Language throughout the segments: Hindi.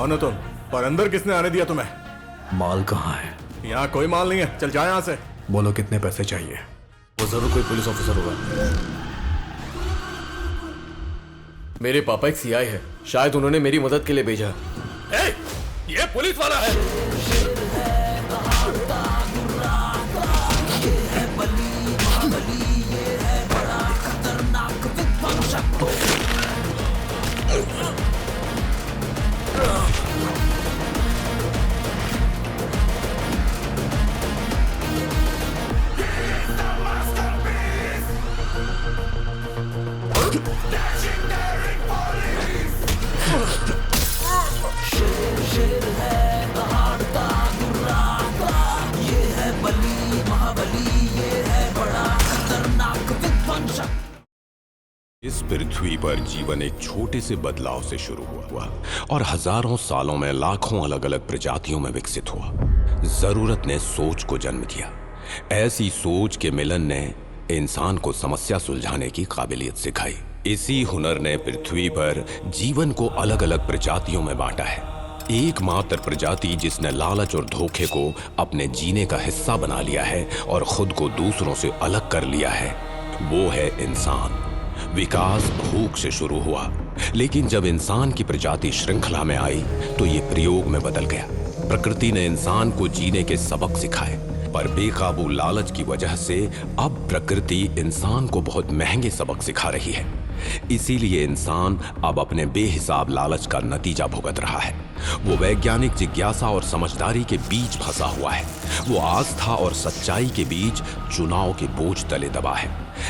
कौन हो तुम? और अंदर किसने आने दिया तुम्हें? माल कहाँ है? यहाँ कोई माल नहीं है, चल जा यहाँ से। बोलो कितने पैसे चाहिए? वो जरूर कोई पुलिस ऑफिसर होगा। मेरे पापा एक सीआई है, शायद उन्होंने मेरी मदद के लिए भेजा। ये पुलिस वाला है। इस पृथ्वी पर जीवन एक छोटे से बदलाव से शुरू हुआ और हजारों सालों में लाखों अलग अलग प्रजातियों में विकसित हुआ। जरूरत ने सोच को जन्म दिया। ऐसी सोच के मिलन ने इंसान को समस्या सुलझाने की काबिलियत सिखाई। इसी हुनर ने पृथ्वी पर जीवन को अलग अलग प्रजातियों में बांटा है। एकमात्र प्रजाति जिसने लालच और धोखे को अपने जीने का हिस्सा बना लिया है और खुद को दूसरों से अलग कर लिया है, वो है इंसान। विकास भूख से शुरू हुआ, लेकिन जब इंसान की प्रजाति श्रृंखला में आई तो ये प्रयोग में बदल गया। प्रकृति ने इंसान को जीने के सबक सिखाए, पर बेकाबू लालच की वजह से अब प्रकृति इंसान को बहुत महंगे सबक सिखा रही है। इसीलिए इंसान अब अपने बेहिसाब लालच का नतीजा भुगत रहा है। वो वैज्ञानिक जिज्ञासा और समझदारी के बीच फंसा हुआ है। वो आस्था और सच्चाई के बीच चुनाव के बोझ तले दबा है।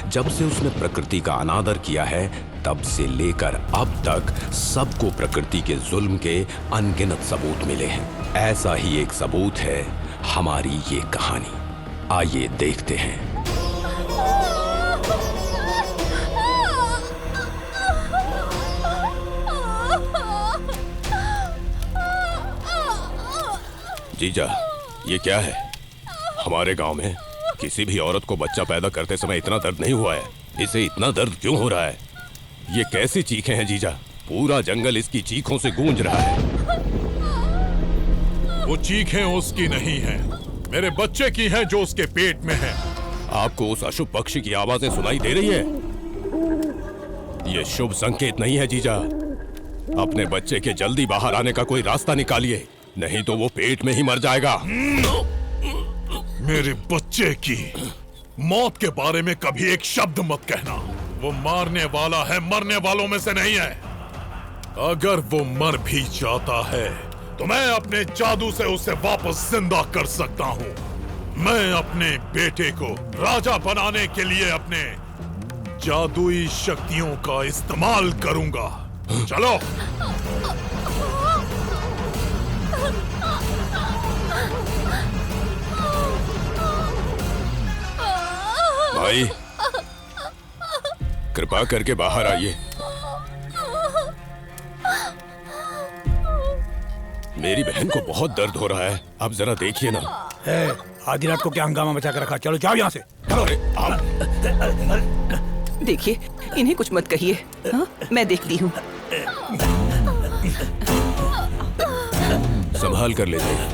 जब से उसने प्रकृति का अनादर किया है, तब से लेकर अब तक सबको प्रकृति के जुल्म के अनगिनत सबूत मिले हैं। ऐसा ही एक सबूत है हमारी ये कहानी। आइए देखते हैं। जीजा, ये क्या है? हमारे गांव में किसी भी औरत को बच्चा पैदा करते समय इतना दर्द नहीं हुआ है। इसे इतना दर्द क्यों हो रहा है? ये कैसी चीखें हैं जीजा? पूरा जंगल इसकी चीखों से गूंज रहा है। वो चीखें उसकी नहीं हैं, मेरे बच्चे की हैं जो उसके पेट में है। आपको उस अशुभ पक्षी की आवाजें सुनाई दे रही है? ये शुभ संकेत नहीं है जीजा। अपने बच्चे के जल्दी बाहर आने का कोई रास्ता निकालिए, नहीं तो वो पेट में ही मर जाएगा। मेरे बच्चे की मौत के बारे में कभी एक शब्द मत कहना। वो मारने वाला है, मरने वालों में से नहीं है। अगर वो मर भी जाता है तो मैं अपने जादू से उसे वापस जिंदा कर सकता हूँ। मैं अपने बेटे को राजा बनाने के लिए अपने जादुई शक्तियों का इस्तेमाल करूंगा। चलो। भाई, कृपा करके बाहर आइए। मेरी बहन को बहुत दर्द हो रहा है, आप जरा देखिए ना। आधी रात को क्या हंगामा मचा कर रखा? चलो जाओ यहाँ से। देखिए, इन्हें कुछ मत कहिए। हाँ? मैं देखती हूँ। संभाल कर ले जाइए।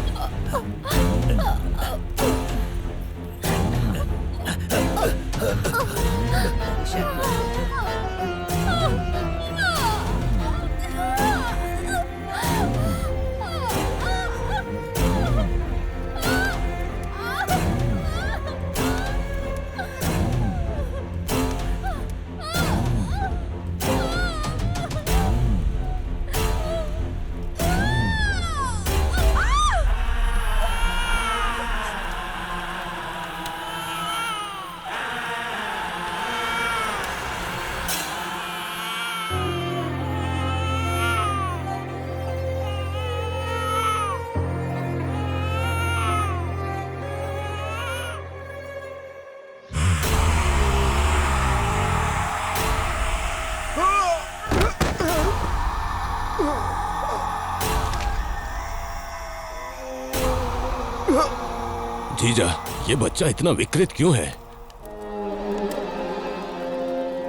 जीजा, ये बच्चा इतना विकृत क्यों है?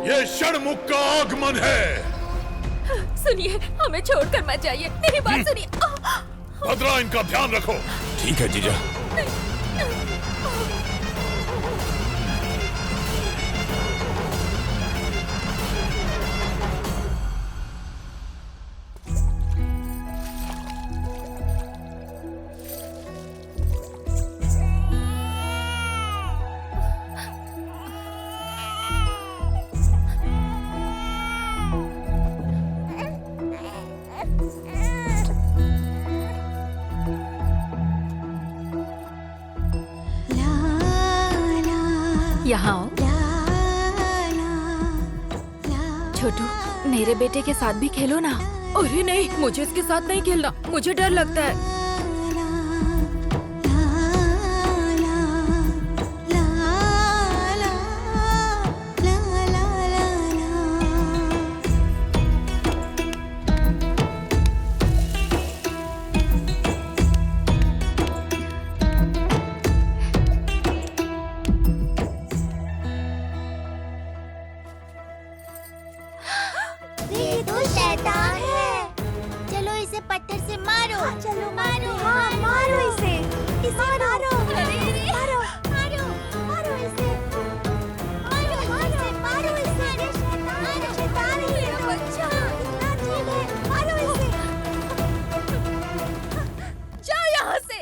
ये षणमुख का आगमन है। सुनिए, हमें छोड़कर मत जाइए, मेरी बात सुनिए। भद्रा, इनका ध्यान रखो। ठीक है जीजा। यहाँ आओ। छोटू, मेरे बेटे के साथ भी खेलो ना। अरे नहीं, मुझे इसके साथ नहीं खेलना, मुझे डर लगता है। पत्थर से मारो। चलो मारो। हाँ मारो इसे। मारो मारो मारो मारो मारो इसे। मारो मारो मारो इसे। मारो शैतान है ये बच्चा। कितना तेज है। मारो इसे। जाओ यहाँ से।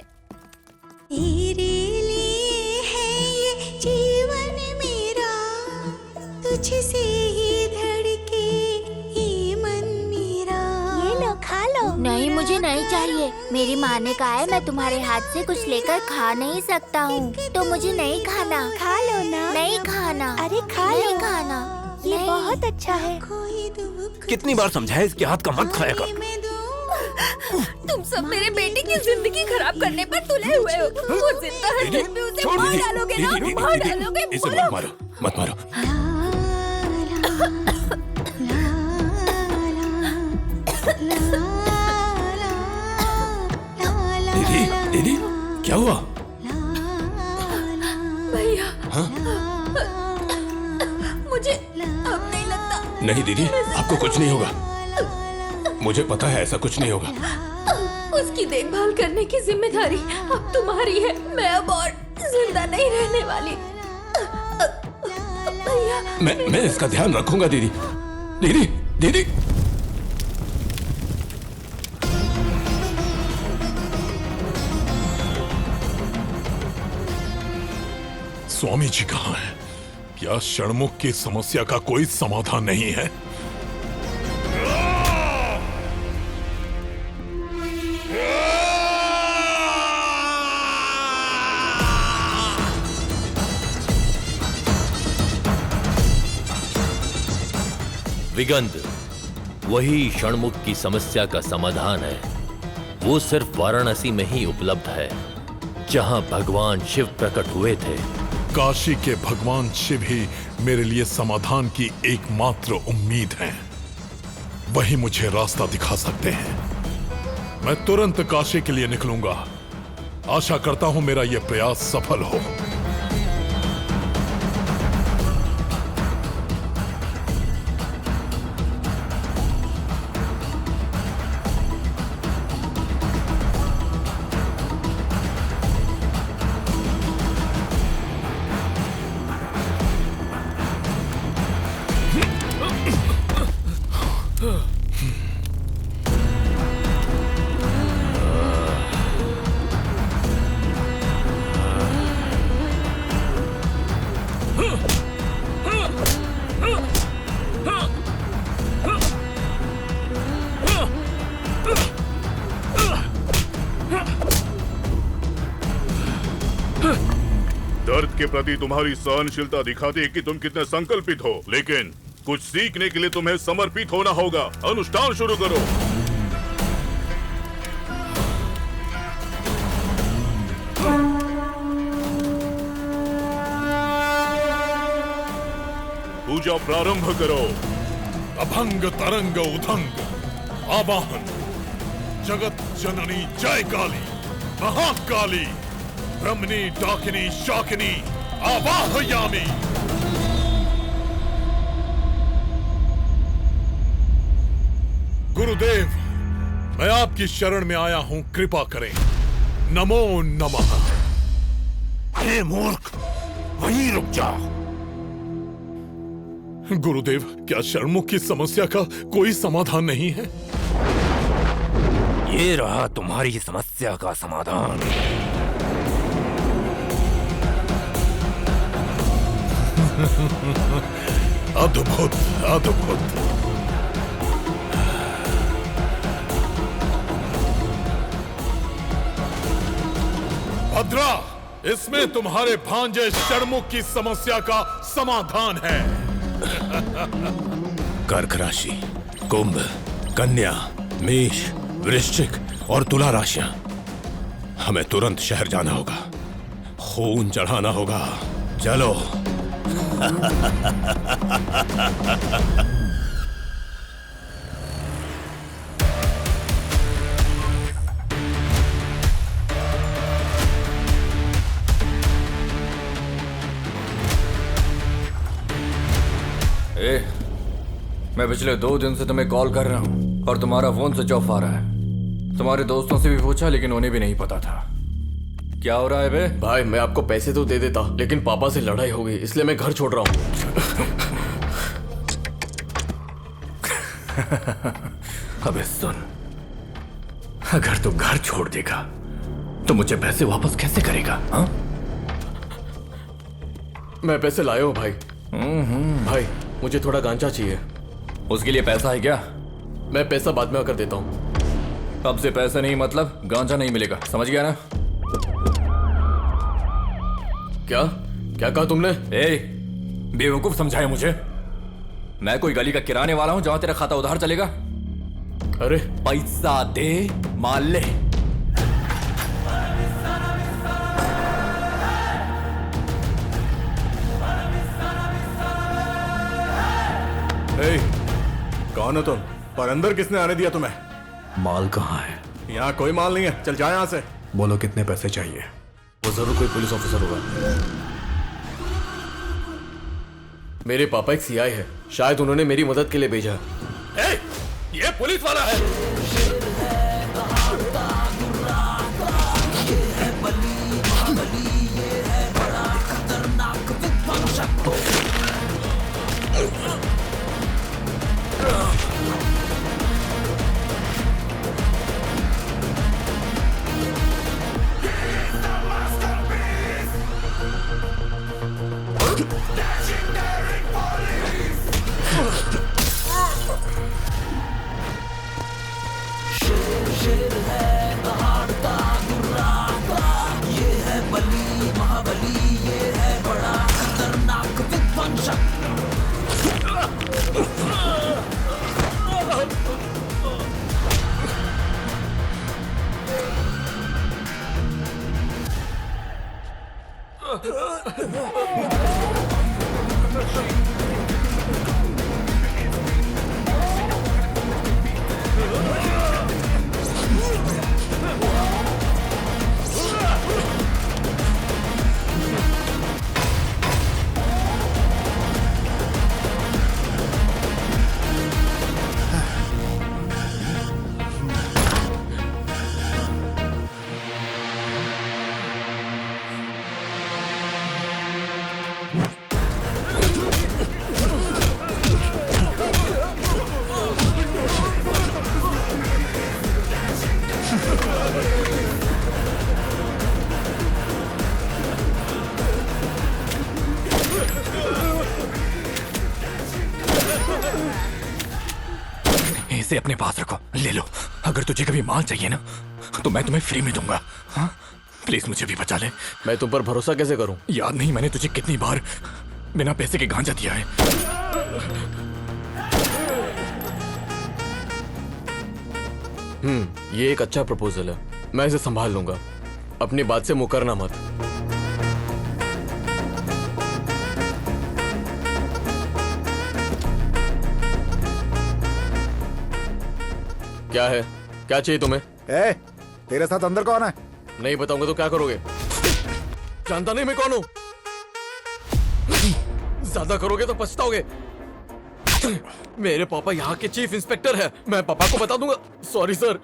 तेरे लिए है ये जीवन मेरा, तुझसे ही धड़के ये मन मेरा। ये लो खा लो। नहीं, मुझे नहीं चाहिए। मेरी माँ ने कहा है मैं तुम्हारे हाथ से कुछ लेकर खा नहीं सकता हूँ, तो मुझे नहीं खाना। खा लो ना। नहीं खाना। अरे खा लो। नहीं खाना। ये नहीं। बहुत अच्छा है। कितनी बार समझाया इसके हाथ का मत खाया कर। तुम सब मेरे बेटे की जिंदगी खराब करने पर तुले हुए हो। वो जिंदा है, तुम भी उसे मार डालोगे ना? मार डालोगे? इसे मत मारो, मत मारो। दीदी, दीदी, क्या हुआ? भैया, हाँ? मुझे अब नहीं लगता। नहीं दीदी, आपको कुछ नहीं होगा। मुझे पता है ऐसा कुछ नहीं होगा। उसकी देखभाल करने की जिम्मेदारी अब तुम्हारी है। मैं अब और जिंदा नहीं रहने वाली। भैया, मैं इसका ध्यान रखूंगा दीदी। दीदी, दीदी। स्वामी जी कहाँ हैं? क्या षणमुख की समस्या का कोई समाधान नहीं है? विगंध वही षणमुख की समस्या का समाधान है। वो सिर्फ वाराणसी में ही उपलब्ध है, जहां भगवान शिव प्रकट हुए थे। काशी के भगवान शिव ही मेरे लिए समाधान की एकमात्र उम्मीद हैं। वही मुझे रास्ता दिखा सकते हैं। मैं तुरंत काशी के लिए निकलूंगा। आशा करता हूं मेरा यह प्रयास सफल हो। दर्द के प्रति तुम्हारी सहनशीलता दिखाती है कि तुम कितने संकल्पित हो, लेकिन कुछ सीखने के लिए तुम्हें समर्पित होना होगा। अनुष्ठान शुरू करो। पूजा प्रारंभ करो। अभंग तरंग उधंग आवाहन। जगत जननी जय काली, महाकाली, ब्रह्मणी डाकिनी शाकिनी आवाहयामि। गुरुदेव, मैं आपकी शरण में आया हूं, कृपा करें। नमो नमः। हे मूर्ख, वहीं रुक जा। गुरुदेव, क्या षणमुख की समस्या का कोई समाधान नहीं है? ये रहा तुम्हारी समस्या का समाधान। अद्भुत, अद्भुत। भद्रा, इसमें तुम्हारे भांजे षणमुख की समस्या का समाधान है। कर्क राशि, कुंभ, कन्या, मेष, वृश्चिक और तुला राशियां। हमें तुरंत शहर जाना होगा, खून चढ़ाना होगा। चलो। मैं पिछले 2 दिन से तुम्हें कॉल कर रहा हूँ और तुम्हारा फोन स्विच ऑफ आ रहा है। तुम्हारे दोस्तों से भी पूछा लेकिन उन्हें भी नहीं पता था। क्या हो रहा है बे? भाई मैं आपको पैसे तो दे देता, लेकिन पापा से लड़ाई हो गई, इसलिए मैं घर छोड़ रहा हूँ। अबे सुन, अगर तू घर छोड़ देगा तो मुझे पैसे वापस कैसे करेगा? हाँ? मैं पैसे लाया हूँ भाई। भाई मुझे थोड़ा गांजा चाहिए। उसके लिए पैसा है क्या? मैं पैसा बाद में आकर देता हूँ। अब से पैसे नहीं मतलब गांजा नहीं मिलेगा, समझ गया ना? क्या क्या कहा तुमने? बेवकूफ समझाया मुझे। मैं कोई गली का किराने वाला हूं जहां तेरा खाता उधार चलेगा? अरे पैसा दे, मान ले। कौन हो तुम? पर अंदर किसने आने दिया तुम्हें? माल कहाँ है? यहाँ कोई माल नहीं है, चल जा यहाँ से। बोलो कितने पैसे चाहिए? वो जरूर कोई पुलिस ऑफिसर होगा। मेरे पापा एक सीआई है, शायद उन्होंने मेरी मदद के लिए भेजा। ये पुलिस वाला है। इसे अपने पास रखो, ले लो। अगर तुझे कभी माल चाहिए ना तो मैं तुम्हें फ्री में दूंगा। हाँ? प्लीज मुझे भी बचा ले। मैं तुम पर भरोसा कैसे करूं? याद नहीं मैंने तुझे कितनी बार बिना पैसे के गांजा दिया है। ये एक अच्छा प्रपोजल है, मैं इसे संभाल लूंगा। अपनी बात से मुकरना मत। क्या है? क्या चाहिए तुम्हें? तेरे साथ अंदर कौन है? नहीं बताऊंगा तो क्या करोगे? जानता नहीं मैं कौन हूं। ज्यादा करोगे तो पछताओगे। मेरे पापा यहाँ के चीफ इंस्पेक्टर है, मैं पापा को बता दूंगा। Sorry sir.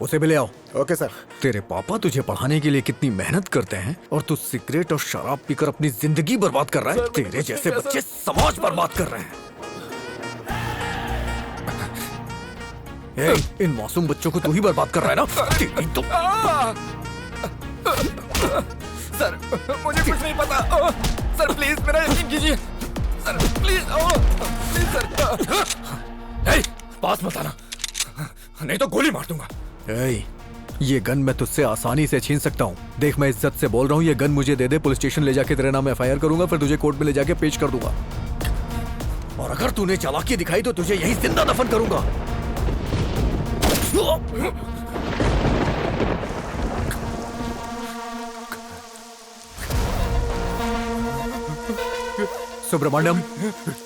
उसे भी ले आओ। Okay sir. तेरे पापा तुझे पढ़ाने के लिए कितनी मेहनत करते हैं और तू सिगरेट और शराब पीकर अपनी जिंदगी बर्बाद कर रहा है। तेरे जैसे बच्चे समाज बर्बाद कर रहे हैं। इन मासूम बच्चों को तू ही बर्बाद कर रहा है ना? तो... सर मुझे कुछ नहीं पता। सर प्लीज मेरा यकीन कीजिए। Sir please please sir. पास मत आना, नहीं तो गोली मार दूंगा। ये गन मैं तुझसे आसानी से छीन सकता हूँ। देख, मैं इज्जत से बोल रहा हूँ, ये गन मुझे दे दे, पुलिस स्टेशन ले जाके तेरे नाम FIR करूंगा, फिर तुझे कोर्ट में ले जाके पेश कर दूंगा। और अगर तूने चालाकी दिखाई तो तुझे यहीं जिंदा दफन करूंगा। सुब्रमण्यम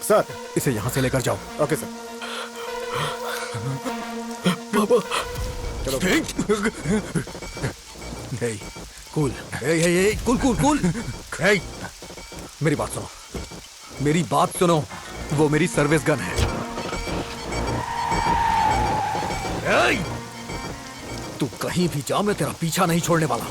सर। इसे यहां से लेकर जाओ। Okay sir. पापा चलो। Cool, cool cool cool. मेरी बात सुनो, मेरी बात सुनो। वो मेरी सर्विस गन है। तू कहीं भी जा, मैं तेरा पीछा नहीं छोड़ने वाला।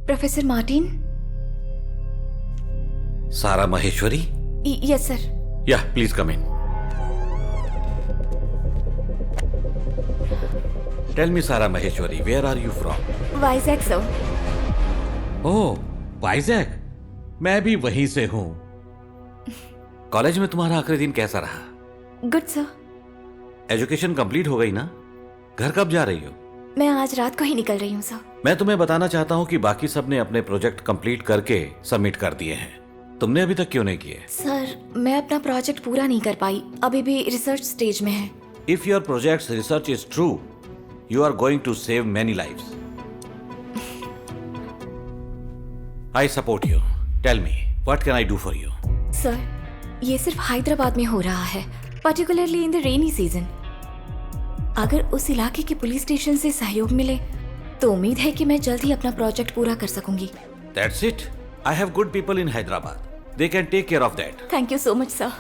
Professor Martin. Sara Maheshwari? Yes sir. Yeah please come in. Tell me Sara Maheshwari, where are you from? Vizag sir. Oh Vizag, मैं भी वहीं से हूं। कॉलेज में तुम्हारा आखिरी दिन कैसा रहा? Good sir. एजुकेशन कंप्लीट हो गई ना? घर कब जा रही हो? मैं आज रात को ही निकल रही हूँ सर। मैं तुम्हें बताना चाहता हूं कि बाकी सब ने अपने प्रोजेक्ट कंप्लीट करके सबमिट कर दिए हैं। तुमने अभी तक क्यों नहीं किए? सर मैं अपना प्रोजेक्ट पूरा नहीं कर पाई, अभी भी रिसर्च स्टेज में है। If your project research is true, you are going to save many lives. I support you. Tell me, what can I do for you? Sir ये सिर्फ हैदराबाद में हो रहा है, particularly in the rainy season. अगर उस इलाके के पुलिस स्टेशन से सहयोग मिले तो उम्मीद है कि मैं जल्द ही अपना प्रोजेक्ट पूरा कर सकूंगी। That's it. I have good people in Hyderabad. They can take care of that. Thank you so much sir.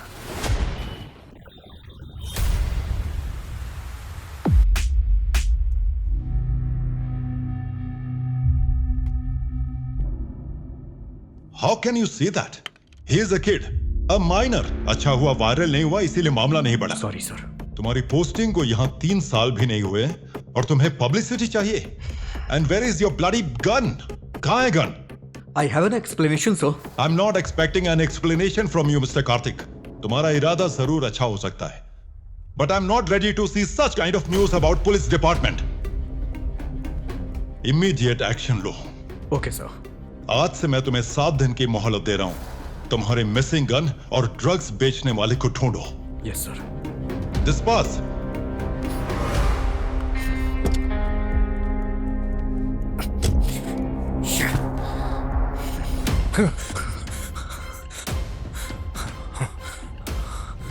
How can you say that? He is a kid, a minor. अच्छा हुआ वायरल नहीं हुआ, इसीलिए मामला नहीं बढ़ा। Sorry sir. तुम्हारी पोस्टिंग को यहाँ 3 साल भी नहीं हुए और तुम्हें पब्लिसिटी चाहिए। And where is your bloody gun? कहाँ है gun? I have an explanation, sir. I'm not expecting an explanation from you, Mr. Karthik. तुम्हारा इरादा जरूर अच्छा हो सकता है, but I'm not ready to see such kind of news about police department. Immediate action low. Okay, sir. आज से मैं तुम्हें 7 दिन की मोहलत दे रहा हूं। तुम्हारे मिसिंग गन और ड्रग्स बेचने वाले को ढूंढो। Yes, sir. Disperse.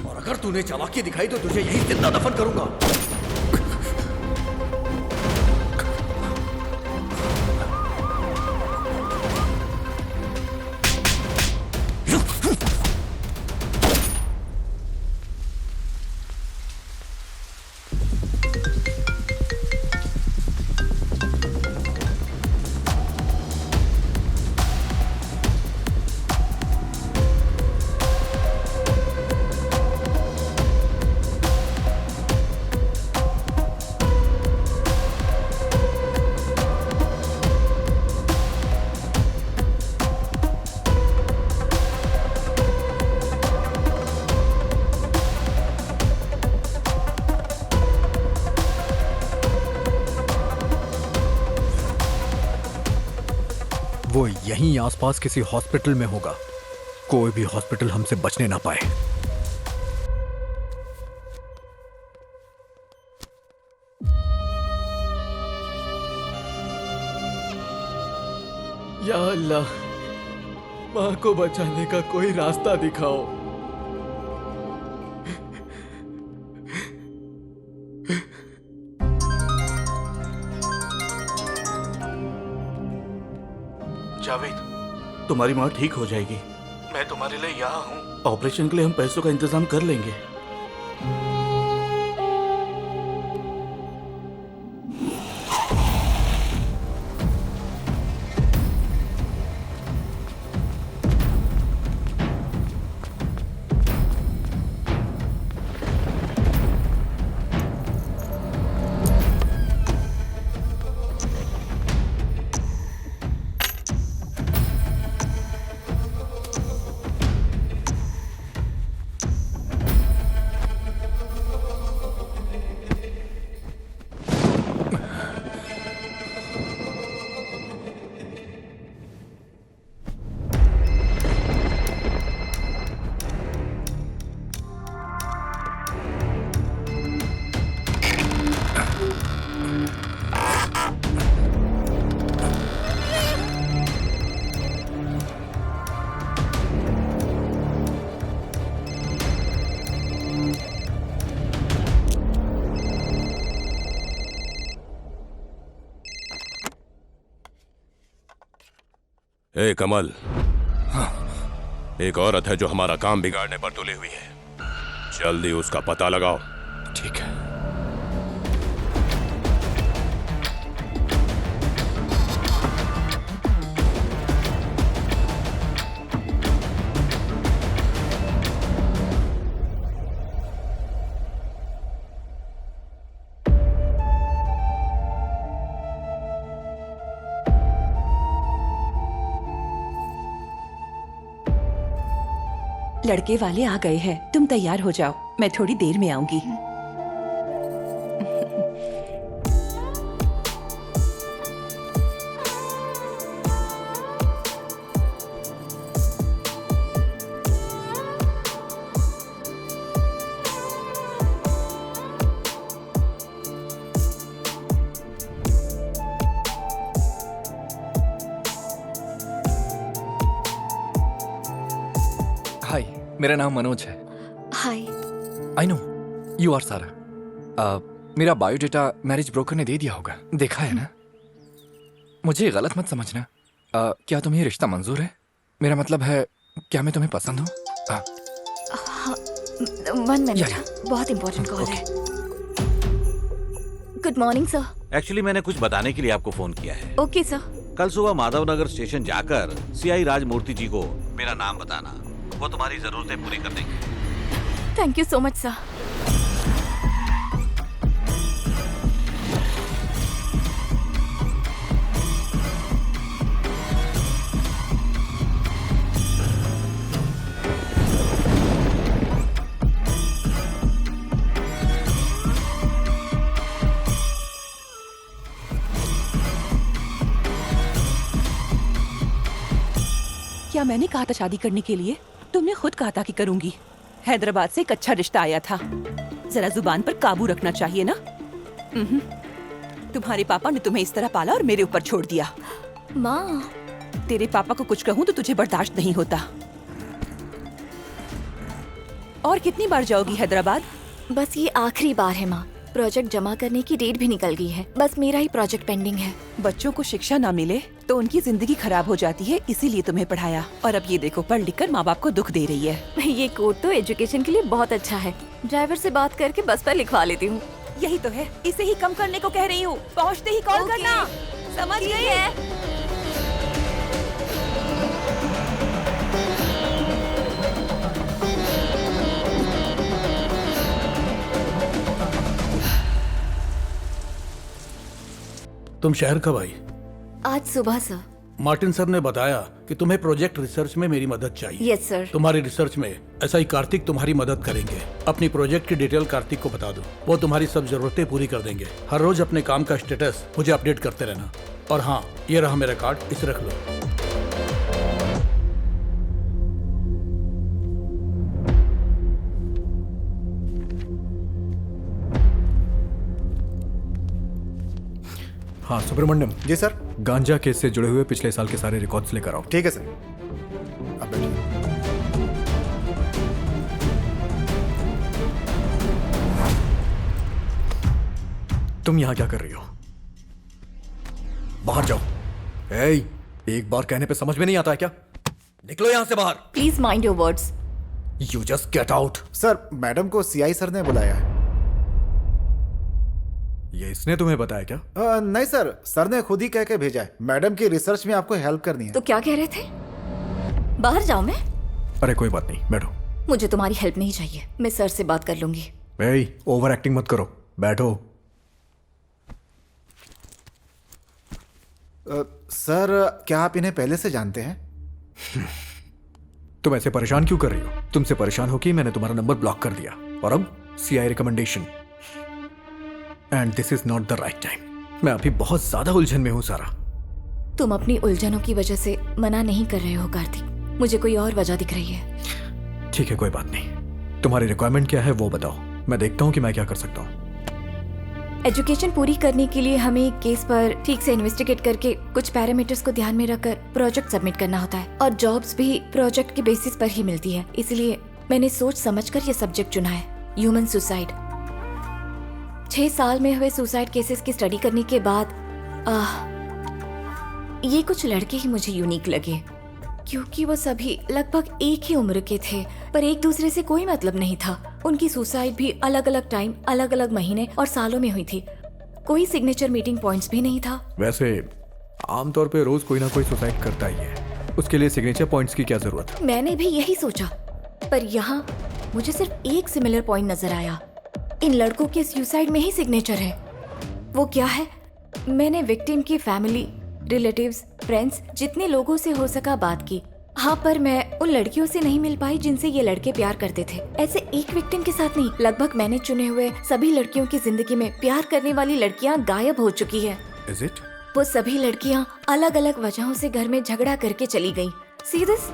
और अगर तूने चालाकी दिखाई तो तुझे यहीं जिंदा दफन करूंगा। वो यहीं आसपास किसी हॉस्पिटल में होगा। कोई भी हॉस्पिटल हमसे बचने ना पाए। या अल्लाह, माँ को बचाने का कोई रास्ता दिखाओ। जावेद, तुम्हारी माँ ठीक हो जाएगी। मैं तुम्हारे लिए यहाँ हूँ। ऑपरेशन के लिए हम पैसों का इंतजाम कर लेंगे। ए कमल, एक औरत है जो हमारा काम बिगाड़ने पर तुली हुई है। जल्दी उसका पता लगाओ। ठीक है। लड़के वाले आ गए हैं, तुम तैयार हो जाओ, मैं थोड़ी देर में आऊंगी। हाय, मेरा नाम मनोज है। हाय। आई नो यू आर सारा। मेरा बायोडेटा मैरिज ब्रोकर ने दे दिया होगा, देखा है ना? मुझे गलत मत समझना। क्या तुम्हें रिश्ता मंजूर है? मेरा मतलब है, क्या मैं तुम्हें पसंद हूँ? 1 मिनट, बहुत इंपॉर्टेंट कॉल है। Good morning sir. एक्चुअली मैंने कुछ बताने के लिए आपको फोन किया है। Okay sir. कल सुबह माधवनगर स्टेशन जाकर सीआई राजमूर्ति जी को मेरा नाम बताना, वो तुम्हारी जरूरतें पूरी कर देंगे। Thank you so much sir. क्या मैंने कहा था शादी करने के लिए? तुमने खुद कहा था कि करूंगी। हैदराबाद से एक अच्छा रिश्ता आया था, जरा जुबान पर काबू रखना चाहिए ना। तुम्हारे पापा ने तुम्हें इस तरह पाला और मेरे ऊपर छोड़ दिया। माँ, तेरे पापा को कुछ कहूँ तो तुझे बर्दाश्त नहीं होता। और कितनी बार जाओगी हैदराबाद? बस ये आखिरी बार है माँ। प्रोजेक्ट जमा करने की डेट भी निकल गई है, बस मेरा ही प्रोजेक्ट पेंडिंग है। बच्चों को शिक्षा ना मिले तो उनकी जिंदगी खराब हो जाती है, इसीलिए तुम्हें पढ़ाया। और अब ये देखो, पढ़ लिख कर माँ बाप को दुख दे रही है। ये कोड तो एजुकेशन के लिए बहुत अच्छा है। ड्राइवर से बात करके बस पर लिखवा लेती हूँ। यही तो है, इसे ही कम करने को कह रही हूँ। पहुँचते ही कॉल करना, समझ गई है? तुम शहर कब आई? आज सुबह सर। मार्टिन सर ने बताया कि तुम्हें प्रोजेक्ट रिसर्च में मेरी मदद चाहिए। Yes sir. तुम्हारी रिसर्च में ऐसा ही कार्तिक तुम्हारी मदद करेंगे। अपनी प्रोजेक्ट की डिटेल कार्तिक को बता दो, वो तुम्हारी सब जरूरतें पूरी कर देंगे। हर रोज अपने काम का स्टेटस मुझे अपडेट करते रहना। और हाँ, ये रहा मेरा कार्ड, इसे रख लो। हाँ सुब्रमण्यम। जी सर। गांजा केस से जुड़े हुए पिछले साल के सारे रिकॉर्ड्स लेकर आओ। ठीक है सर। अब बैठिए। तुम यहाँ क्या कर रही हो? बाहर जाओ। ए, एक बार कहने पे समझ में नहीं आता है क्या? निकलो यहाँ से बाहर। Please mind your words. You just get out. Sir, madam को सीआई सर ने बुलाया है। ये इसने तुम्हें बताया क्या? नहीं सर, सर ने खुद ही कह के भेजा है। मैडम की रिसर्च में आपको हेल्प करनी है। तो क्या कह रहे थे? बाहर जाओ। मैं? अरे कोई बात नहीं, बैठो। मुझे तुम्हारी हेल्प नहीं चाहिए, मैं सर से बात कर लूंगी। ओवर एक्टिंग मत करो, बैठो। सर, क्या आप इन्हें पहले से जानते हैं? तुम ऐसे परेशान क्यों कर रही हो? तुमसे परेशान होकर मैंने तुम्हारा नंबर ब्लॉक कर दिया और अब CI recommendation. And this is not the right time. मैं अभी बहुत ज्यादा उलझन में हूं सारा। तुम अपनी उलझनों की वजह से मना नहीं कर रहे हो कार्तिक, मुझे कोई और वजह दिख रही है। ठीक है, कोई बात नहीं। तुम्हारी रिक्वायरमेंट क्या है वो बताओ, मैं देखता हूँ कि मैं क्या कर सकता हूँ। एजुकेशन पूरी करने के लिए हमें केस पर ठीक से इन्वेस्टिगेट करके कुछ पैरामीटर्स को ध्यान में रखकर प्रोजेक्ट सबमिट करना होता है और जॉब्स भी प्रोजेक्ट के बेसिस पर ही मिलती है। इसलिए मैंने सोच समझकर ये सब्जेक्ट चुना है, ह्यूमन सुसाइड। 6 साल में हुए सुसाइड केसेस की स्टडी करने के बाद ये कुछ लड़के ही मुझे यूनिक लगे, क्योंकि वो सभी लगभग एक ही उम्र के थे पर एक दूसरे से कोई मतलब नहीं था। उनकी सुसाइड भी अलग अलग टाइम, अलग अलग महीने और सालों में हुई थी। कोई सिग्नेचर मीटिंग पॉइंट्स भी नहीं था। वैसे आमतौर पे रोज कोई ना कोई सुसाइड करता ही है, उसके लिए सिग्नेचर पॉइंट्स की क्या जरूरत है? मैंने भी यही सोचा, पर यहाँ मुझे सिर्फ एक सिमिलर पॉइंट नजर आया। इन लड़कों के सुसाइड में ही सिग्नेचर है। वो क्या है? मैंने विक्टिम की फैमिली, रिलेटिव्स, फ्रेंड्स, जितने लोगों से हो सका बात की। हाँ, पर मैं उन लड़कियों से नहीं मिल पाई जिनसे ये लड़के प्यार करते थे। ऐसे एक विक्टिम के साथ नहीं, लगभग मैंने चुने हुए सभी लड़कियों की जिंदगी में प्यार करने वाली लड़कियाँ गायब हो चुकी है। Is it? वो सभी लड़कियाँ अलग अलग वजहों से घर में झगड़ा करके चली गयी। See this?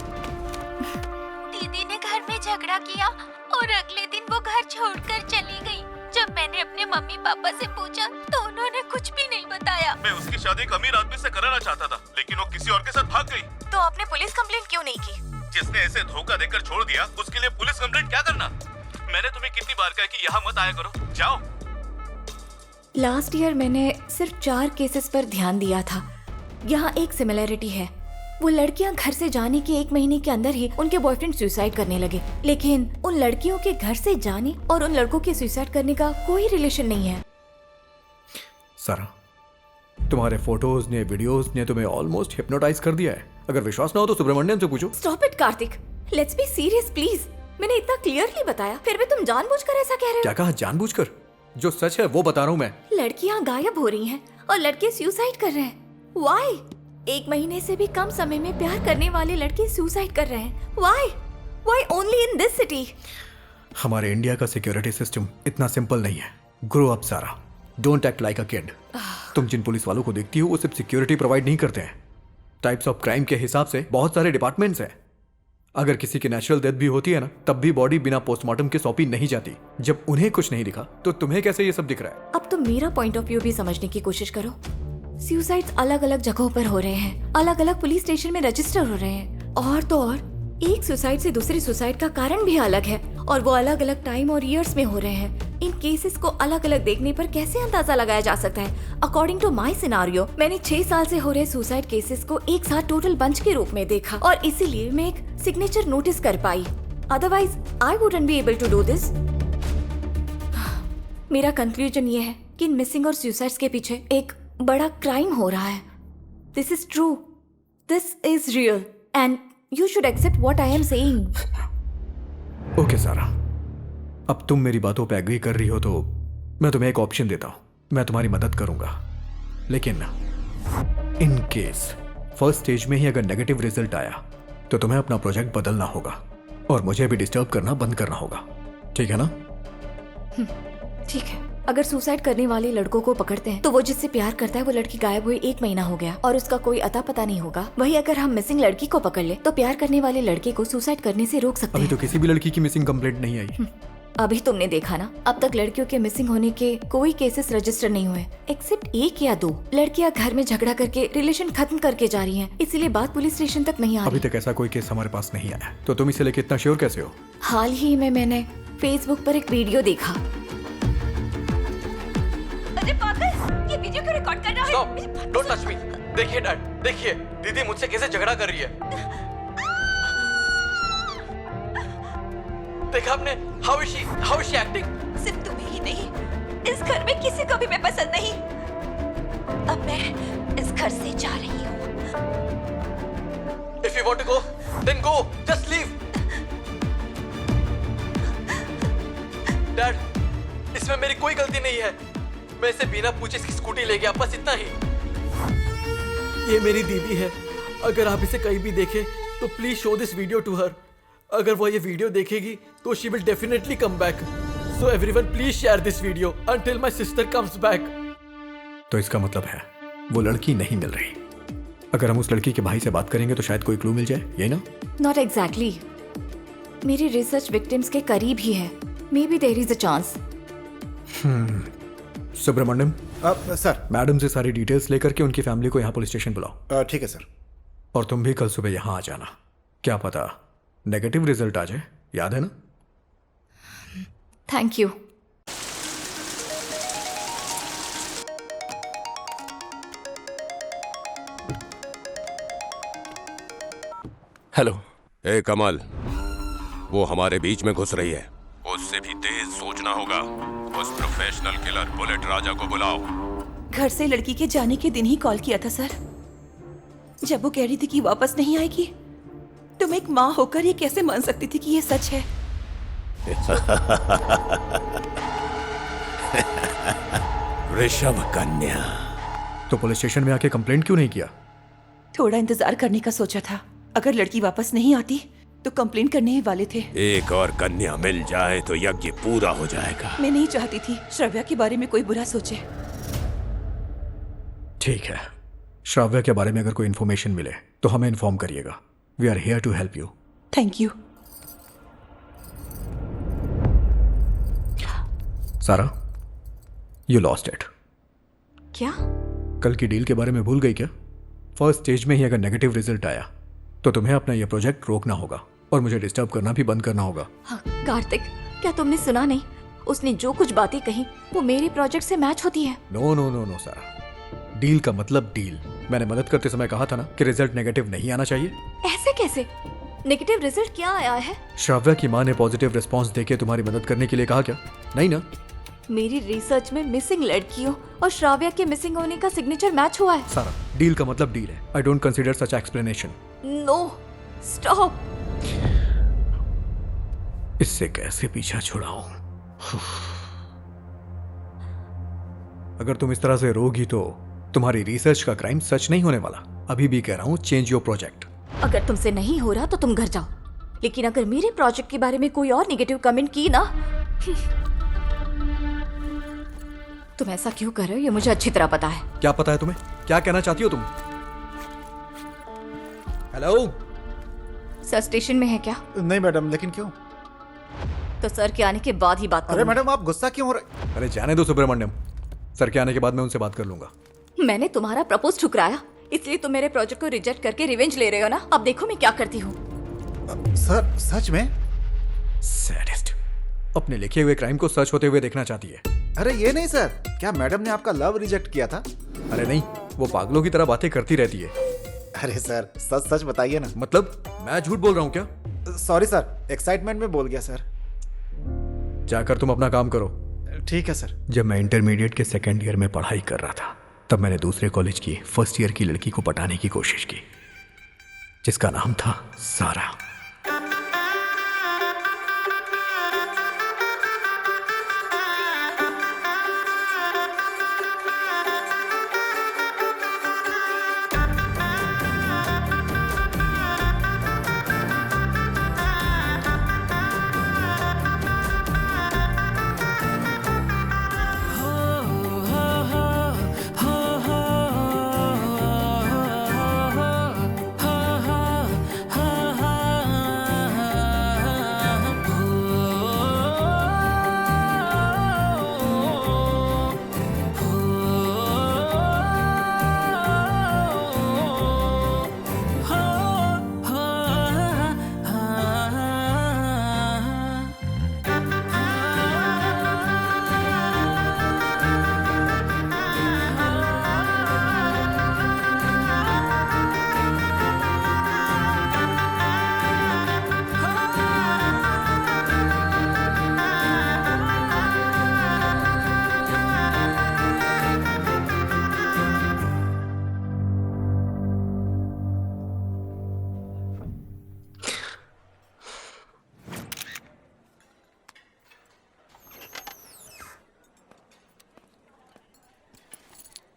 दीदी ने घर में झगड़ा किया और अगले दिन वो घर छोड़कर चली गई। जब मैंने अपने मम्मी पापा से पूछा तो उन्होंने कुछ भी नहीं बताया। मैं उसकी शादी एक अमीर आदमी से कराना चाहता था, लेकिन वो किसी और के साथ भाग गई। तो आपने पुलिस कंप्लेंट क्यों नहीं की? जिसने ऐसे धोखा देकर छोड़ दिया उसके लिए पुलिस कंप्लेंट क्या करना? मैंने तुम्हें कितनी बार कहा कि यहाँ मत आया करो, जाओ। लास्ट ईयर मैंने सिर्फ 4 केसेस पर ध्यान दिया था। यहाँ एक सिमिलैरिटी है, वो लड़कियां घर से जाने के 1 महीने के अंदर ही उनके बॉयफ्रेंड सुसाइड करने लगे। लेकिन उन लड़कियों के घर से जाने और उन लड़कों के सुसाइड करने का कोई रिलेशन नहीं है। सारा, तुम्हारे फोटोज ने, वीडियोस ने तुम्हें ऑलमोस्ट हिप्नोटाइज कर दिया है। अगर विश्वास ना हो तो सुब्रमण्यम से पूछो। Stop it Kartik, let's be serious please. मैंने इतना क्लियरली बताया, फिर भी तुम जानबूझकर ऐसा कह रहे हो। क्या कहा जानबूझकर? जो सच है वो बता रहा हूँ मैं। लड़कियां गायब हो रही हैं और लड़के सुसाइड कर रहे हैं। व्हाई? 1 महीने से भी कम समय में प्यार करने वाले लड़के सुसाइड कर रहे हैं। Why? Why only in this city? हमारे इंडिया का सिक्योरिटी सिस्टम इतना सिंपल नहीं है। ग्रो अप सारा, don't act like a kid. तुम जिन पुलिस वालों को देखती हो वो सिर्फ सिक्योरिटी प्रोवाइड नहीं करते हैं। टाइप्स ऑफ क्राइम के हिसाब से बहुत सारे डिपार्टमेंट्स हैं। अगर किसी की नेचुरल डेथ भी होती है ना, तब भी बॉडी बिना पोस्टमार्टम के सौंपी नहीं जाती। जब उन्हें कुछ नहीं दिखा तो तुम्हें कैसे ये सब दिख रहा है? अब तुम मेरा पॉइंट ऑफ व्यू भी समझने की कोशिश करो। सुसाइड्स अलग अलग जगहों पर हो रहे हैं, अलग अलग पुलिस स्टेशन में रजिस्टर हो रहे हैं, और तो और एक सुसाइड से दूसरी सुसाइड का कारण भी अलग है और वो अलग अलग टाइम और ईयर्स में हो रहे हैं। इन केसेस को अलग अलग देखने पर कैसे अंदाजा लगाया जा सकता है? अकॉर्डिंग टू माई सिनारियो, मैंने 6 साल से हो रहे सुसाइड केसेस को एक साथ टोटल बंच के रूप में देखा और इसीलिए मैं एक सिग्नेचर नोटिस कर पाई। Otherwise I wouldn't be able to do this. मेरा कंक्लूजन ये है कि इन मिसिंग और सुसाइड्स के पीछे एक बड़ा क्राइम हो रहा है। This is true, this is real and you should accept what I am saying. Okay Sara, अब तुम मेरी बातों पे एग्री कर रही हो तो मैं तुम्हें एक ऑप्शन देता हूं। मैं तुम्हारी मदद करूंगा, लेकिन इन केस फर्स्ट स्टेज में ही अगर नेगेटिव रिजल्ट आया तो तुम्हें अपना प्रोजेक्ट बदलना होगा और मुझे भी डिस्टर्ब करना बंद करना होगा। ठीक है ना? ठीक है। अगर सुसाइड करने वाले लड़कों को पकड़ते हैं तो वो जिससे प्यार करता है वो लड़की गायब हुई 1 महीना हो गया और उसका कोई अता पता नहीं होगा। वही अगर हम मिसिंग लड़की को पकड़ ले तो प्यार करने वाले लड़के को सुसाइड करने से रोक सकते हैं। अभी तो किसी भी लड़की की मिसिंग कंप्लेंट नहीं आई। अभी तुमने देखा ना, अब तक लड़कियों के मिसिंग होने के कोई केसेस रजिस्टर नहीं हुए, एक्सेप्ट 1 या 2 लड़कियां घर में झगड़ा करके रिलेशन खत्म करके जा रही हैं, इसीलिए बात पुलिस स्टेशन तक नहीं आ रही। अभी तक ऐसा कोई केस हमारे पास नहीं आया, तो तुम इसे लेके इतना श्योर कैसे हो? हाल ही में मैंने फेसबुक पर एक वीडियो देखा। अरे पागल, ये वीडियो क्यों रिकॉर्ड कर रहा है? Stop, don't touch me. देखिए डैड, देखिए दीदी मुझसे कैसे झगड़ा कर रही है। देखा आपने? How is she acting? सिर्फ तुम्हें ही नहीं, इस घर में किसी को भी मैं पसंद नहीं। अब मैं इस घर से जा रही हूँ। If you want to go, then go. Just leave. Dad, इसमें मेरी कोई गलती नहीं है। मैं इसे बिना पूछे इसकी स्कूटी ले गया, बस इतना ही। ये मेरी दीदी है। अगर आप इसे कहीं भी देखें तो please show this video to her. अगर वो ये वीडियो देखेगी तो she will definitely come back. So everyone please share this video until my sister comes back. तो इसका मतलब है वो लड़की नहीं मिल रही। अगर हम उस लड़की के भाई से बात करेंगे तो शायद कोई क्लू मिल जाए, यही ना? Not exactly. मेरी रिसर्च विक्टिम्स के करीब ही है। May be there is a chance. Subramaniam sir, madam से सारी डिटेल्स लेकर के उनकी फैमिली को यहाँ पुलिस स्टेशन बुलाओ। ठीक है सर। और तुम भी कल सुबह यहाँ आ जाना। क्या पता नेगेटिव रिजल्ट आ जाए, याद है ना? Thank you. हेलो। ए कमल, वो हमारे बीच में घुस रही है। उससे भी तेज सोचना होगा। उस प्रोफेशनल किलर बुलेट राजा को बुलाओ। घर से लड़की के जाने के दिन ही कॉल किया था सर। जब वो कह रही थी कि वापस नहीं आएगी, तुम एक माँ होकर ये कैसे मान सकती थी कि ये सच है? ऋषभ कन्या। तो पुलिस स्टेशन में आके कंप्लेंट क्यों नहीं किया? थोड़ा इंतजार करने का सोचा था। अगर लड़की वापस नहीं आती तो कंप्लेंट करने ही वाले थे। एक और कन्या मिल जाए तो यज्ञ पूरा हो जाएगा। मैं नहीं चाहती थी श्रव्या के बारे में कोई बुरा सोचे। ठीक है, श्राव्या के बारे में अगर कोई इन्फॉर्मेशन मिले तो हमें इन्फॉर्म करिएगा। We are here to help you. Thank you. Sara, you lost it. क्या? कल की डील के बारे में भूल गई क्या? फर्स्ट स्टेज में ही अगर नेगेटिव रिजल्ट आया तो तुम्हें अपना यह प्रोजेक्ट रोकना होगा और मुझे डिस्टर्ब करना भी बंद करना होगा। हाँ, कार्तिक, क्या तुमने सुना नहीं? उसने जो कुछ बातें कही वो मेरे प्रोजेक्ट से मैच होती है। नो नो नो नो सारा, डील का मतलब डील। मैंने मदद करते समय कहा था ना कि रिजल्ट नेगेटिव नहीं आना चाहिए। ऐसे कैसे? नेगेटिव रिजल्ट क्या आया है? श्राव्या की माँ ने पॉजिटिव रिस्पांस देके तुम्हारी मदद करने के लिए कहा क्या? नहीं ना? मेरी रिसर्च में मिसिंग लड़कियों और श्राव्या के मिसिंग होने का सिग्नेचर मैच हुआ है। सारा, डील का मतलब डील है। I don't consider such explanation. No, stop. इससे कैसे पीछा छुड़ाऊं? अगर तुम इस तरह से रोगी तो तुम्हारी रिसर्च का क्राइम सच नहीं होने वाला। अभी भी कह रहा हूं, चेंज योर प्रोजेक्ट। अगर तुमसे नहीं हो रहा तो तुम घर जाओ, लेकिन अगर मेरे प्रोजेक्ट के बारे में कोई और नेगेटिव कमेंट की ना। तुम ऐसा क्यों कर रहे हो ये मुझे अच्छी तरह पता है। क्या पता है तुम्हें? क्या कहना चाहती हो तुम? हेलो सर स्टेशन में है क्या? नहीं मैडम, लेकिन क्यों? तो सर के आने के बाद ही बात अरे करूंगा। मैडम, आप गुस्सा क्यों हो रहे? अरे जाने दो सुब्रमण्यम, सर के आने के बाद मैं उनसे बात कर लूंगा। मैंने तुम्हारा प्रपोज ठुकराया, इसलिए तुम मेरे प्रोजेक्ट को रिजेक्ट करके रिवेंज ले रहे हो ना। अब देखो मैं क्या करती हूँ। सर सच में? सैडिस्ट, अपने लिखे हुए क्राइम को सच होते हुए देखना चाहती है। अरे ये नहीं सर, क्या मैडम ने आपका लव रिजेक्ट किया था? अरे नहीं, वो पागलों की तरह बातें करती रहती है। अरे सर, सच सच बताइए ना। मतलब मैं झूठ बोल रहा हूँ क्या? सॉरी सर, एक्साइटमेंट में बोल गया सर। जाकर तुम अपना काम करो। ठीक है सर। जब मैं इंटरमीडिएट के सेकेंड ईयर में पढ़ाई कर रहा था तब मैंने दूसरे कॉलेज की फर्स्ट ईयर की लड़की को पटाने की कोशिश की, जिसका नाम था सारा।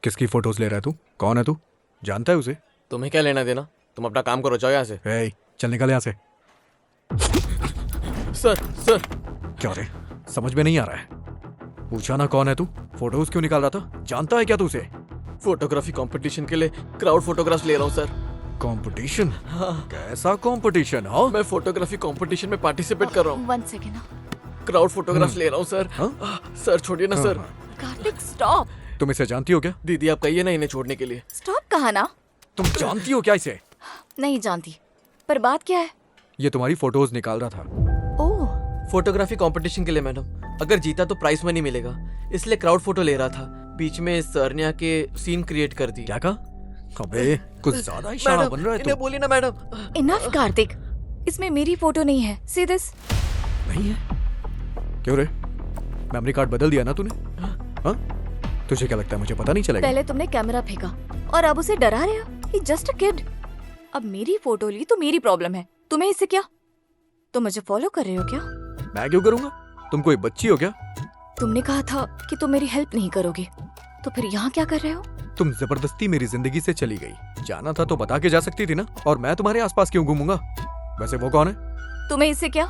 किसकी फोटोज ले रहा है तू? कौन है तू? जानता है उसे? तुम्हें क्या लेना देना? तुम अपना काम करो, जाओ यहाँ से। ए, चल निकल यहाँ से। सर क्या रे, समझ में नहीं आ रहा है? पूछा ना कौन है तू? फोटोज क्यों निकाल रहा था? जानता है क्या तू उसे? फोटोग्राफी कंपटीशन के लिए क्राउड फोटोग्राफ्स ले रहा हूँ सर। कंपटीशन? कैसा कंपटीशन? हाँ, मैं फोटोग्राफी कंपटीशन में पार्टिसिपेट कर रहा हूँ। 1 सेकेंड। क्राउड फोटोग्राफ्स ले रहा हूँ सर। सर छोड़िए ना सर। कार्तिक स्टॉप। तुम इसे जानती हो क्या? दीदी आप कहिए ना इन्हें छोड़ने के लिए। स्टॉप कहा ना? तुम जानती हो क्या इसे? नहीं जानती, पर बात क्या है? ये तुम्हारी फोटोज निकाल रहा था। ओह, फोटोग्राफी कंपटीशन के लिए मैडम, अगर जीता तो प्राइस मनी मिलेगा, इसलिए क्राउड फोटो ले रहा था। बीच में सर ने आके सीन क्रिएट कर दी। क्या कहा? अबे कुछ ज्यादा ही शाना बन रहा है तू। इन्हें बोली ना मैडम। इनफ कार्तिक, इसमें मेरी फोटो नहीं है। See this. नहीं है? क्यों रे, मेमोरी कार्ड बदल दिया ना तूने? हाँ? तुझे क्या लगता है मुझे पता नहीं चलेगा? पहले तुमने कैमरा फेंका और अब उसे डरा रहे हो। ही जस्ट अ किड। अब मेरी फोटो ली तो मेरी प्रॉब्लम है, तुम्हें इससे क्या? तुम मुझे फॉलो कर रहे हो क्या? मैं क्यों करूंगा? तुम कोई बच्ची हो क्या? तुमने कहा था कि तुम मेरी हेल्प नहीं करोगे, तो फिर यहाँ क्या कर रहे हो? तुम जबरदस्ती मेरी जिंदगी से चली गई। जाना था तो बता के जा सकती थी ना। और मैं तुम्हारे आसपास क्यों घूमूंगा? वैसे वो कौन है? तुम्हें इससे क्या?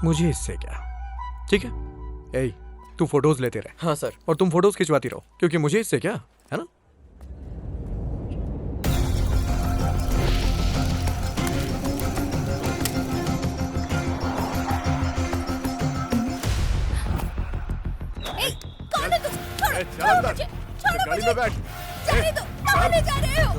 मुझे इससे क्या? ठीक है, ए, तू फोटोज लेते रहे। हाँ सर। और तुम फोटोज खिंचवाती रहो, क्योंकि मुझे इससे क्या, है ना? कौन है तुम? छोड़ो मुझे, छोड़ो मुझे। जाने दो, कहाँ ले जा रहे हो?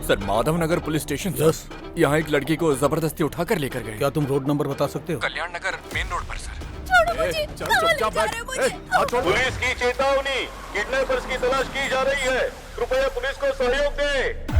Sir, Madhav Nagar police station. Yes. यहाँ एक लड़की को जबरदस्ती उठाकर लेकर गए। क्या तुम रोड नंबर बता सकते हो? कल्याण नगर मेन रोड पर सर। छोड़ो मुझे, कहाँ ले जा रहे हो मुझे? पुलिस की चेतावनी, किडनैपर्स की तलाश की जा रही है, कृपया पुलिस को सहयोग दें।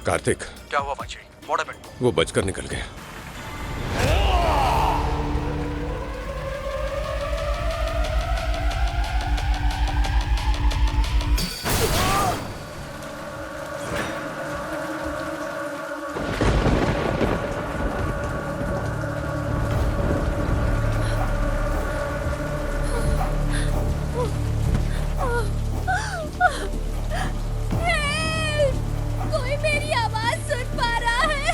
कार्तिक, क्या हुआ बच्चे? What happened? वो बचकर निकल गया। कोई मेरी आवाज सुन पा रहा है?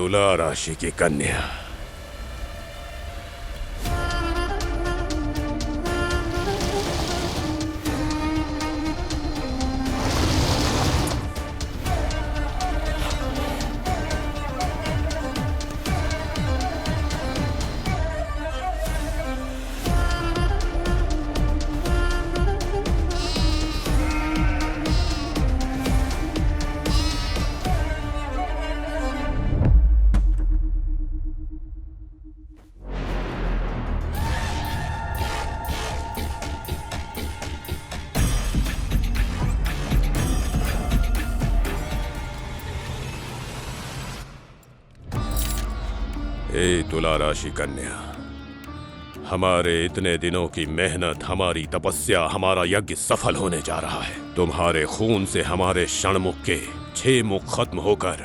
तुला राशि की कन्या। हे तुला राशि कन्या, हमारे इतने दिनों की मेहनत, हमारी तपस्या, हमारा यज्ञ सफल होने जा रहा है। तुम्हारे खून से हमारे षणमुख के 6 मुख खत्म होकर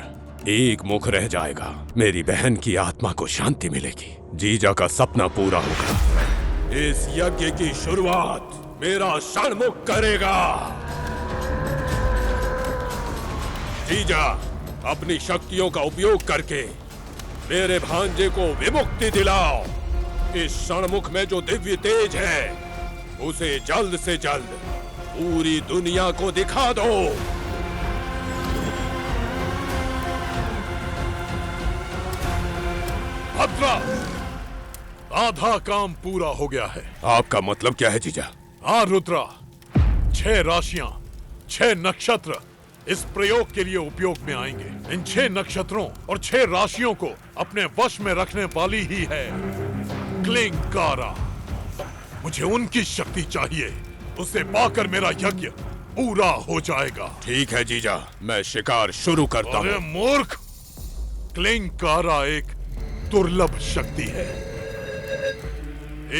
एक मुख रह जाएगा। मेरी बहन की आत्मा को शांति मिलेगी, जीजा का सपना पूरा होगा। इस यज्ञ की शुरुआत मेरा षणमुख करेगा। जीजा, अपनी शक्तियों का उपयोग करके मेरे भांजे को विमुक्ति दिलाओ। इस षणमुख में जो दिव्य तेज है उसे जल्द से जल्द पूरी दुनिया को दिखा दो। भद्रा, आधा काम पूरा हो गया है। आपका मतलब क्या है जीजा? हाँ रुद्रा, 6 राशियां, 6 नक्षत्र इस प्रयोग के लिए उपयोग में आएंगे। इन 6 नक्षत्रों और 6 राशियों को अपने वश में रखने वाली ही है क्लिंकारा। मुझे उनकी शक्ति चाहिए, उसे पाकर मेरा यज्ञ पूरा हो जाएगा। ठीक है जीजा, मैं शिकार शुरू करता हूँ। अरे मूर्ख, क्लिंकारा एक दुर्लभ शक्ति है,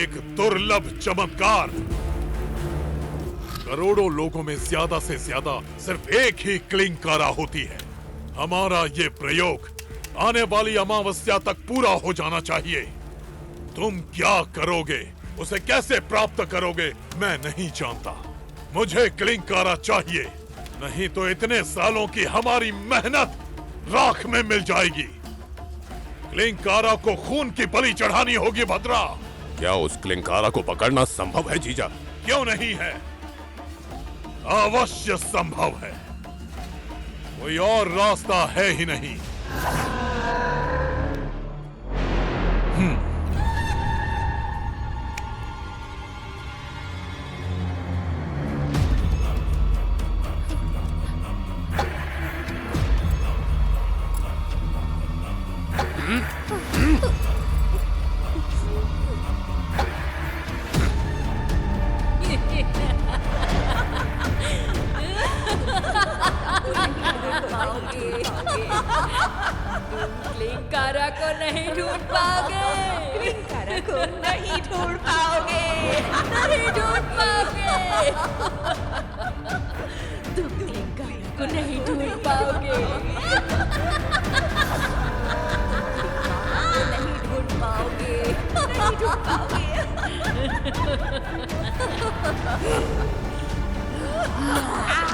एक दुर्लभ चमत्कार। करोड़ों लोगों में ज्यादा से ज्यादा सिर्फ एक ही क्लिंकारा होती है। हमारा ये प्रयोग आने वाली अमावस्या तक पूरा हो जाना चाहिए। तुम क्या करोगे, उसे कैसे प्राप्त करोगे, मैं नहीं जानता। मुझे क्लिंकारा चाहिए, नहीं तो इतने सालों की हमारी मेहनत राख में मिल जाएगी। क्लिंकारा को खून की बलि चढ़ानी होगी भद्रा। क्या उस क्लिंकारा को पकड़ना संभव है जीजा? क्यों नहीं है, अवश्य संभव है। कोई और रास्ता है ही नहीं। क्लिंकारा को नहीं ढूंढ पाओगे, क्लिंकारा को नहीं ढूंढ पाओगे, नहीं ढूंढ पाओगे। तुम क्लिंकारा को नहीं ढूंढ पाओगे, नहीं ढूंढ पाओगे, नहीं ढूंढ पाओगे।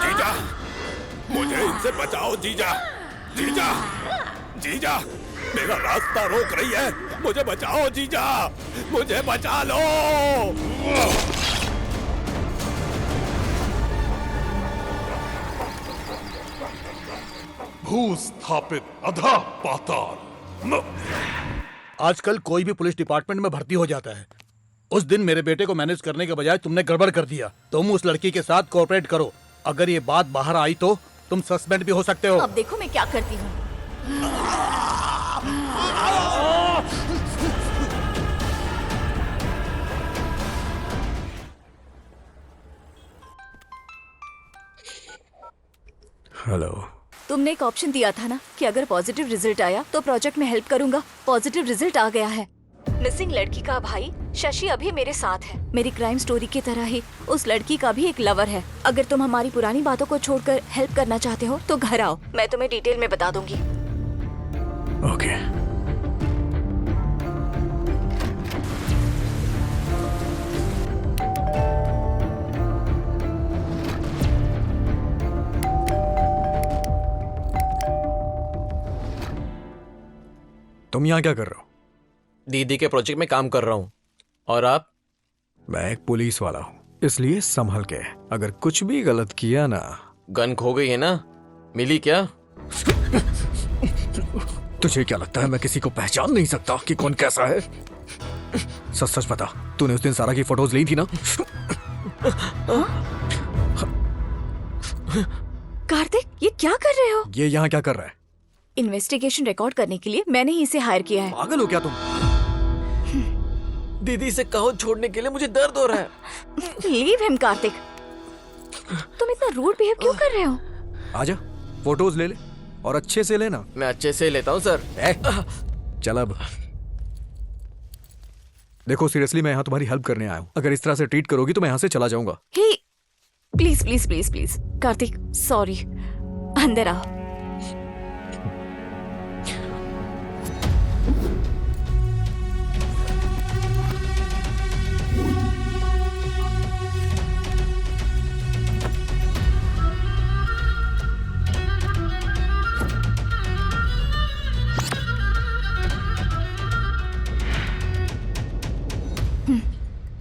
जीजा, मुझे इनसे बचाओ जीजा। जीजा, जीजा, मेरा रास्ता रोक रही है, मुझे बचाओ जीजा, मुझे बचा लो। भूस्थापित अधा पाताल। आजकल कोई भी पुलिस डिपार्टमेंट में भर्ती हो जाता है। उस दिन मेरे बेटे को मैनेज करने के बजाय तुमने गड़बड़ कर दिया। तुम उस लड़की के साथ कोऑपरेट करो, अगर ये बात बाहर आई तो तुम सस्पेंड भी हो सकते हो। अब देखो मैं क्या करती हूँ। हेलो। तुमने एक ऑप्शन दिया था ना कि अगर पॉजिटिव रिजल्ट आया तो प्रोजेक्ट में हेल्प करूंगा। पॉजिटिव रिजल्ट आ गया है। मिसिंग लड़की का भाई शशि अभी मेरे साथ है। मेरी क्राइम स्टोरी की तरह ही उस लड़की का भी एक लवर है। अगर तुम हमारी पुरानी बातों को छोड़कर हेल्प करना चाहते हो तो घर आओ, मैं तुम्हें डिटेल में बता दूंगी। ओके। तुम यहाँ क्या कर रहे हो? दीदी के प्रोजेक्ट में काम कर रहा हूँ। और आप? मैं एक पुलिस वाला हूँ, इसलिए संभल के। अगर कुछ भी गलत किया ना। गन खो गई है ना? मिली क्या? तुझे क्या लगता है मैं किसी को पहचान नहीं सकता कि कौन कैसा है? सच सच बता, तूने उस दिन सारा की फोटोज ली थी ना? कार्तिक, ये क्या कर रहे हो? ये यहाँ क्या कर रहा है? इन्वेस्टिगेशन रिकॉर्ड करने के लिए मैंने ही इसे हायर किया है। पागल हो क्या तुम? दीदी से कहो छोड़ने के लिए, मुझे दर्द हो रहा है। Leave him Kartik. तुम इतना रूड बिहेव क्यों कर रहे हो? आजा, फोटोज ले ले और अच्छे से लेना। मैं अच्छे से लेता हूँ सर। चल अब देखो, सीरियसली मैं यहाँ तुम्हारी हेल्प करने आया हूँ। अगर इस तरह से ट्रीट करोगी तो मैं यहाँ से चला जाऊंगा। Hey, please please please please Kartik, sorry. अंदर आओ।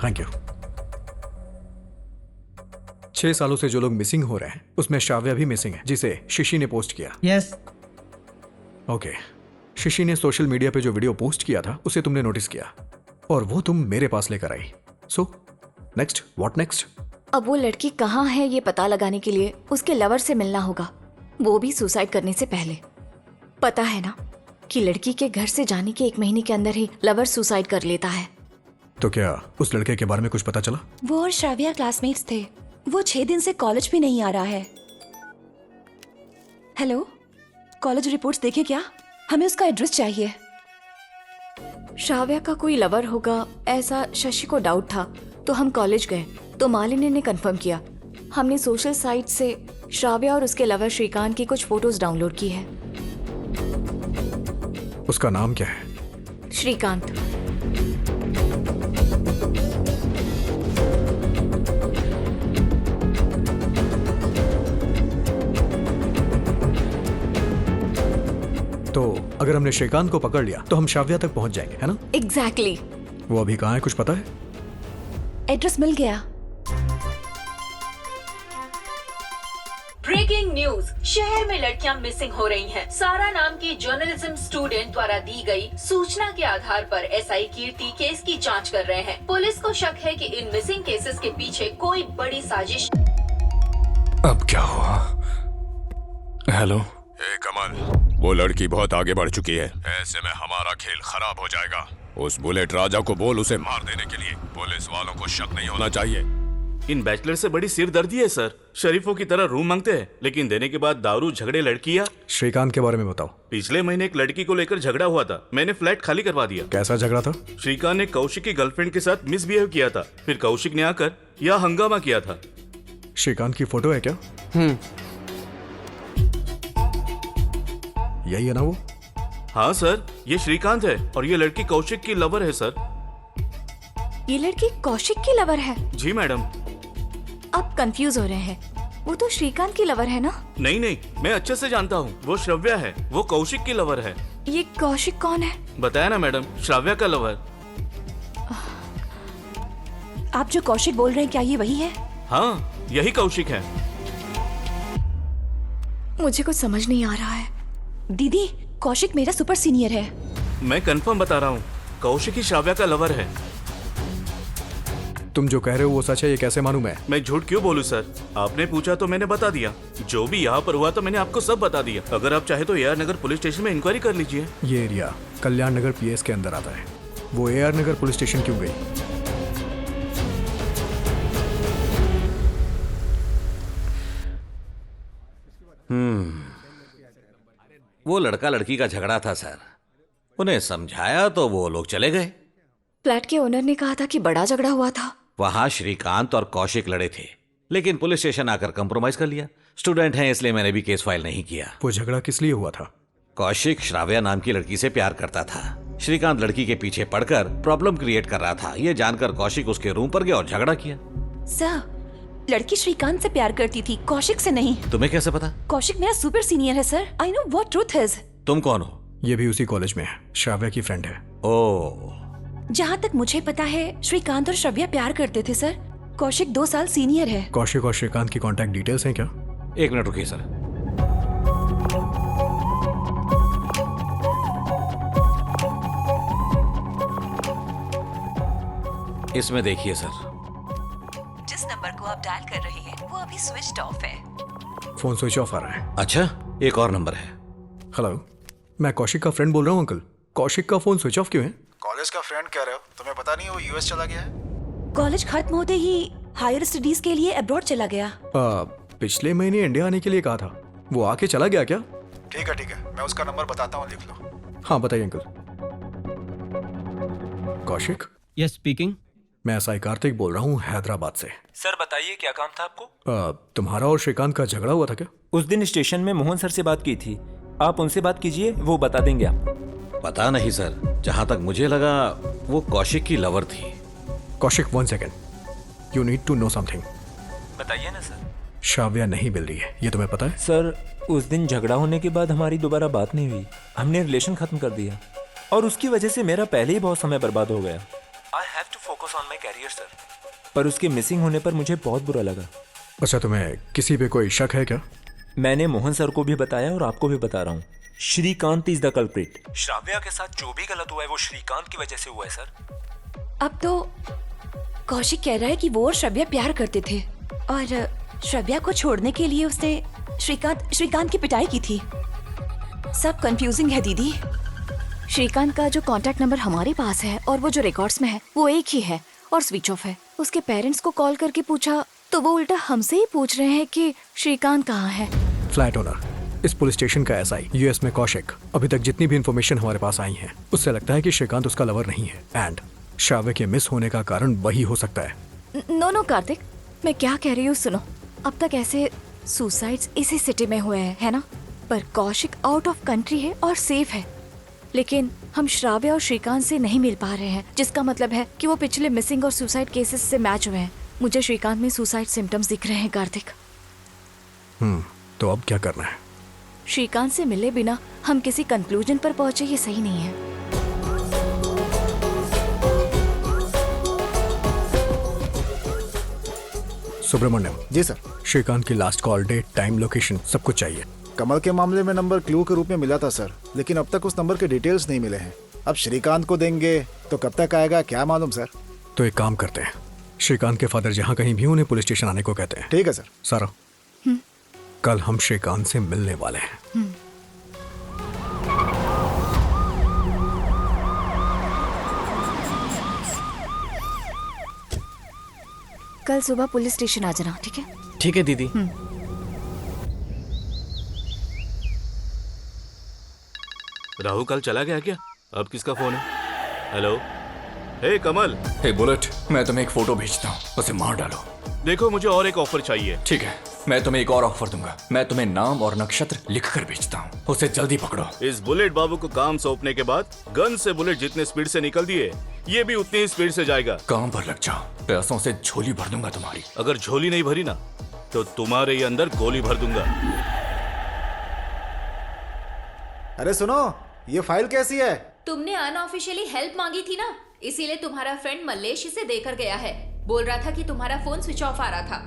Thank you. 6 सालों से जो लोग मिसिंग हो रहे हैं उसमें श्राव्या भी मिसिंग है, जिसे शिशी ने पोस्ट किया। यस। ओके, शिशी ने सोशल मीडिया पे जो वीडियो पोस्ट किया था उसे तुमने नोटिस किया और वो तुम मेरे पास लेकर आई। So next, what next? अब वो लड़की कहाँ है ये पता लगाने के लिए उसके लवर से मिलना होगा, वो भी सुसाइड करने से पहले। पता है ना कि लड़की के घर से जाने के 1 महीने के अंदर ही लवर सुसाइड कर लेता है। तो क्या उस लड़के के बारे में कुछ पता चला? वो और श्राव्या क्लासमेट्स थे। वो 6 दिन से कॉलेज भी नहीं आ रहा है। हेलो, कॉलेज रिपोर्ट्स देखे क्या? हमें उसका एड्रेस चाहिए। श्राव्या का कोई लवर होगा ऐसा शशि को डाउट था, तो हम कॉलेज गए तो मालिनी ने कंफर्म किया। हमने सोशल साइट से श्राव्या और उसके लवर श्रीकांत की कुछ फोटोज डाउनलोड की है। उसका नाम क्या है? श्रीकांत। तो अगर हमने श्रीकांत को पकड़ लिया तो हम श्राव्या तक पहुंच जाएंगे, है ना? एग्जैक्टली। वो अभी कहाँ है, कुछ पता है? एड्रेस मिल गया। ब्रेकिंग न्यूज, शहर में लड़कियां मिसिंग हो रही हैं। सारा नाम की जर्नलिज्म स्टूडेंट द्वारा दी गई सूचना के आधार पर एसआई कीर्ति केस की जांच कर रहे हैं। पुलिस को शक है कि इन मिसिंग केसेस के पीछे कोई बड़ी साजिश। अब क्या हुआ? हेलो। कमल, वो लड़की बहुत आगे बढ़ चुकी है। ऐसे में हमारा खेल खराब हो जाएगा। उस बुलेट राजा को बोल उसे मार देने के लिए। पुलिस वालों को शक नहीं होना चाहिए। इन बैचलर से बड़ी सिरदर्दी है सर। शरीफों की तरह रूम मांगते हैं, लेकिन देने के बाद दारू, झगड़े, लड़कियां। श्रीकांत के बारे में बताओ। पिछले महीने एक लड़की को लेकर झगड़ा हुआ था, मैंने फ्लैट खाली करवा दिया। कैसा झगड़ा था? श्रीकांत ने कौशिक की गर्लफ्रेंड के साथ मिसबिहेव किया था, फिर कौशिक ने आकर यह हंगामा किया था। श्रीकांत की फोटो है क्या? यही है ना वो? हाँ सर, ये श्रीकांत है और ये लड़की कौशिक की लवर है सर। ये लड़की कौशिक की लवर है? जी मैडम। आप कंफ्यूज हो रहे हैं, वो तो श्रीकांत की लवर है ना? नहीं नहीं, मैं अच्छे से जानता हूँ, वो श्रव्या है, वो कौशिक की लवर है। ये कौशिक कौन है? बताया ना मैडम, श्राव्या का लवर। आप जो कौशिक बोल रहे हैं क्या ये वही है? हाँ, यही कौशिक है। मुझे कुछ समझ नहीं आ रहा है। दीदी, कौशिक मेरा सुपर सीनियर है। मैं कंफर्म बता रहा हूँ, कौशिक ही श्राव्या का लवर है। तुम जो कह रहे हो वो सच है, ये कैसे मानूं मैं झूठ क्यों बोलूं सर? आपने पूछा तो मैंने बता दिया। जो भी यहाँ पर हुआ तो मैंने आपको सब बता दिया। अगर आप चाहे तो AR नगर पुलिस स्टेशन में इंक्वायरी कर लीजिए। ये एरिया कल्याण नगर PS के अंदर आता है। वो AR नगर पुलिस स्टेशन क्यों गई? वो लड़का लड़की का झगड़ा था सर, उन्हें समझाया तो वो लोग चले गए। फ्लैट के ओनर ने कहा था कि बड़ा झगड़ा हुआ था। वहां श्रीकांत और कौशिक लड़े थे, लेकिन पुलिस स्टेशन आकर कंप्रोमाइज कर लिया। स्टूडेंट हैं इसलिए मैंने भी केस फाइल नहीं किया। वो झगड़ा किस लिए हुआ था? कौशिक श्राव्या नाम की लड़की से प्यार करता था। श्रीकांत लड़की के पीछे पड़कर प्रॉब्लम क्रिएट कर रहा था। ये जानकर कौशिक उसके रूम पर गया और झगड़ा किया। सर, लड़की श्रीकांत से प्यार करती थी, कौशिक से नहीं। तुम्हें कैसे पता? कौशिक मेरा सुपर सीनियर है sir. I know what truth is. तुम कौन हो? ये भी उसी कॉलेज में है, श्राव्या की फ्रेंड है। ओह, जहाँ तक मुझे पता है श्रीकांत और श्रव्या प्यार करते थे सर। कौशिक 2 साल सीनियर है। कौशिक और श्रीकांत की कांटेक्ट डिटेल्स हैं क्या? 1 मिनट रुकिए सर। इसमें देखिए सर, जिस नंबर को आप डायल कर रहे हैं वो अभी स्विच ऑफ है। फोन स्विच ऑफ आ रहा है। अच्छा, एक और नंबर है। हेलो, मैं कौशिक का फ्रेंड बोल रहा हूँ अंकल। कौशिक का फोन स्विच ऑफ क्यों है? कॉलेज का फ्रेंड कह रहे हो? तुम्हें पता नहीं वो यूएस चला गया है? कॉलेज खत्म होते ही हायर स्टडीज के लिए अब्रॉड चला गया। पिछले महीने इंडिया आने के लिए कहा था, वो आके चला गया क्या? ठीक है, मैं उसका नंबर बताता हूँ, लिख लो। हाँ बताइए अंकल। कौशिक? Yes speaking. मैं एसआई कार्तिक बोल रहा हूँ हैदराबाद से। सर बताइए क्या काम था आपको? तुम्हारा और श्रीकांत का झगड़ा हुआ था क्या? उस दिन स्टेशन में मोहन सर से बात की थी, आप उनसे बात कीजिए, वो बता देंगे आपको। पता नहीं सर, जहां तक मुझे लगा वो कौशिक की लवर थी। Kaushik 1 second, you need to know something. बताइए ना सर। श्राव्या नहीं मिल रही है, ये तुम्हें पता है? सर उस दिन झगड़ा होने के बाद हमारी दोबारा बात नहीं हुई, हमने रिलेशन खत्म कर दिया और उसकी वजह से मेरा पहले ही बहुत समय बर्बाद हो गया। I have to focus on my career sir. पर उसके मिसिंग होने पर मुझे बहुत बुरा लगा। अच्छा, तुम्हें किसी पे कोई शक है क्या? मैंने मोहन सर को भी बताया और आपको भी बता रहा हूँ, Srikanth is the culprit. Shravya के साथ जो भी गलत हुआ है वो श्रीकांत की वजह से हुआ है सर। अब तो कौशिक कह रहा है कि वो और श्रव्या प्यार करते थे और श्रव्या को छोड़ने के लिए उसने श्रीकांत की पिटाई की थी। सब कंफ्यूजिंग है दीदी। श्रीकांत का जो कांटेक्ट नंबर हमारे पास है और वो जो रिकॉर्ड्स में है वो एक ही है और स्विच ऑफ है। उसके पेरेंट्स को कॉल करके पूछा तो वो उल्टा हमसे ही पूछ रहे हैं कि श्रीकांत कहाँ है। फ्लैट ओनर, इस पुलिस स्टेशन का एसआई, यूएस में कौशिक। अभी तक जितनी भी इंफॉर्मेशन हमारे पास आई है उससे लगता है कि श्रीकांत उसका लवर नहीं है एंड श्राव्या के मिस होने का कारण वही हो सकता है। नो कार्तिक, मैं क्या कह रही हूँ सुनो। अब तक ऐसे सुसाइड्स इसी सिटी में हुए हैं, है ना? पर कौशिक आउट ऑफ कंट्री है और सेफ है, लेकिन हम श्राव्या और श्रीकांत से नहीं मिल पा रहे हैं, जिसका मतलब है कि वो पिछले मिसिंग और सुसाइड केसेस से मैच हुए हैं। मुझे श्रीकांत में सुसाइड सिम्टम्स दिख रहे हैं कार्तिक। तो अब क्या करना है? श्रीकांत से मिले बिना हम किसी कंक्लूजन पर पहुंचे ये सही नहीं है। सुब्रमण्यम। जी सर। श्रीकांत की last call, date, time, location सब कुछ चाहिए। कमल के मामले में नंबर क्लू के रूप में मिला था सर, लेकिन अब तक उस नंबर के डिटेल्स नहीं मिले हैं। अब श्रीकांत को देंगे तो कब तक आएगा क्या मालूम सर। तो एक काम करते हैं, श्रीकांत के फादर जहाँ कहीं भी उन्हें पुलिस स्टेशन आने को कहते हैं। ठीक है सर। सारा, कल हम श्रीकांत से मिलने वाले हैं। कल सुबह पुलिस स्टेशन आ जाना, ठीक है? ठीक है दीदी। राहु कल चला गया क्या? अब किसका फोन है? हेलो, हे कमल। हे बुलेट, मैं तुम्हें एक फोटो भेजता हूँ, उसे मार डालो। देखो मुझे और एक ऑफर चाहिए। ठीक है, मैं तुम्हें एक और ऑफर दूंगा। मैं तुम्हें नाम और नक्षत्र लिखकर भेजता हूँ, उसे जल्दी पकड़ो। इस बुलेट बाबू को काम सौंपने के बाद गन से बुलेट जितने स्पीड से निकल दिए, ये भी उतनी ही स्पीड से जाएगा। काम पर लग जाओ, पैसों से झोली भर दूंगा तुम्हारी। अगर झोली नहीं भरी ना तो तुम्हारे ही अंदर गोली भर दूंगा। अरे सुनो, ये फाइल कैसी है? तुमने अनऑफिशियली हेल्प मांगी थी ना, इसीलिए तुम्हारा फ्रेंड मल्लेश इसे देकर गया है। बोल रहा था कि तुम्हारा फोन स्विच ऑफ आ रहा था।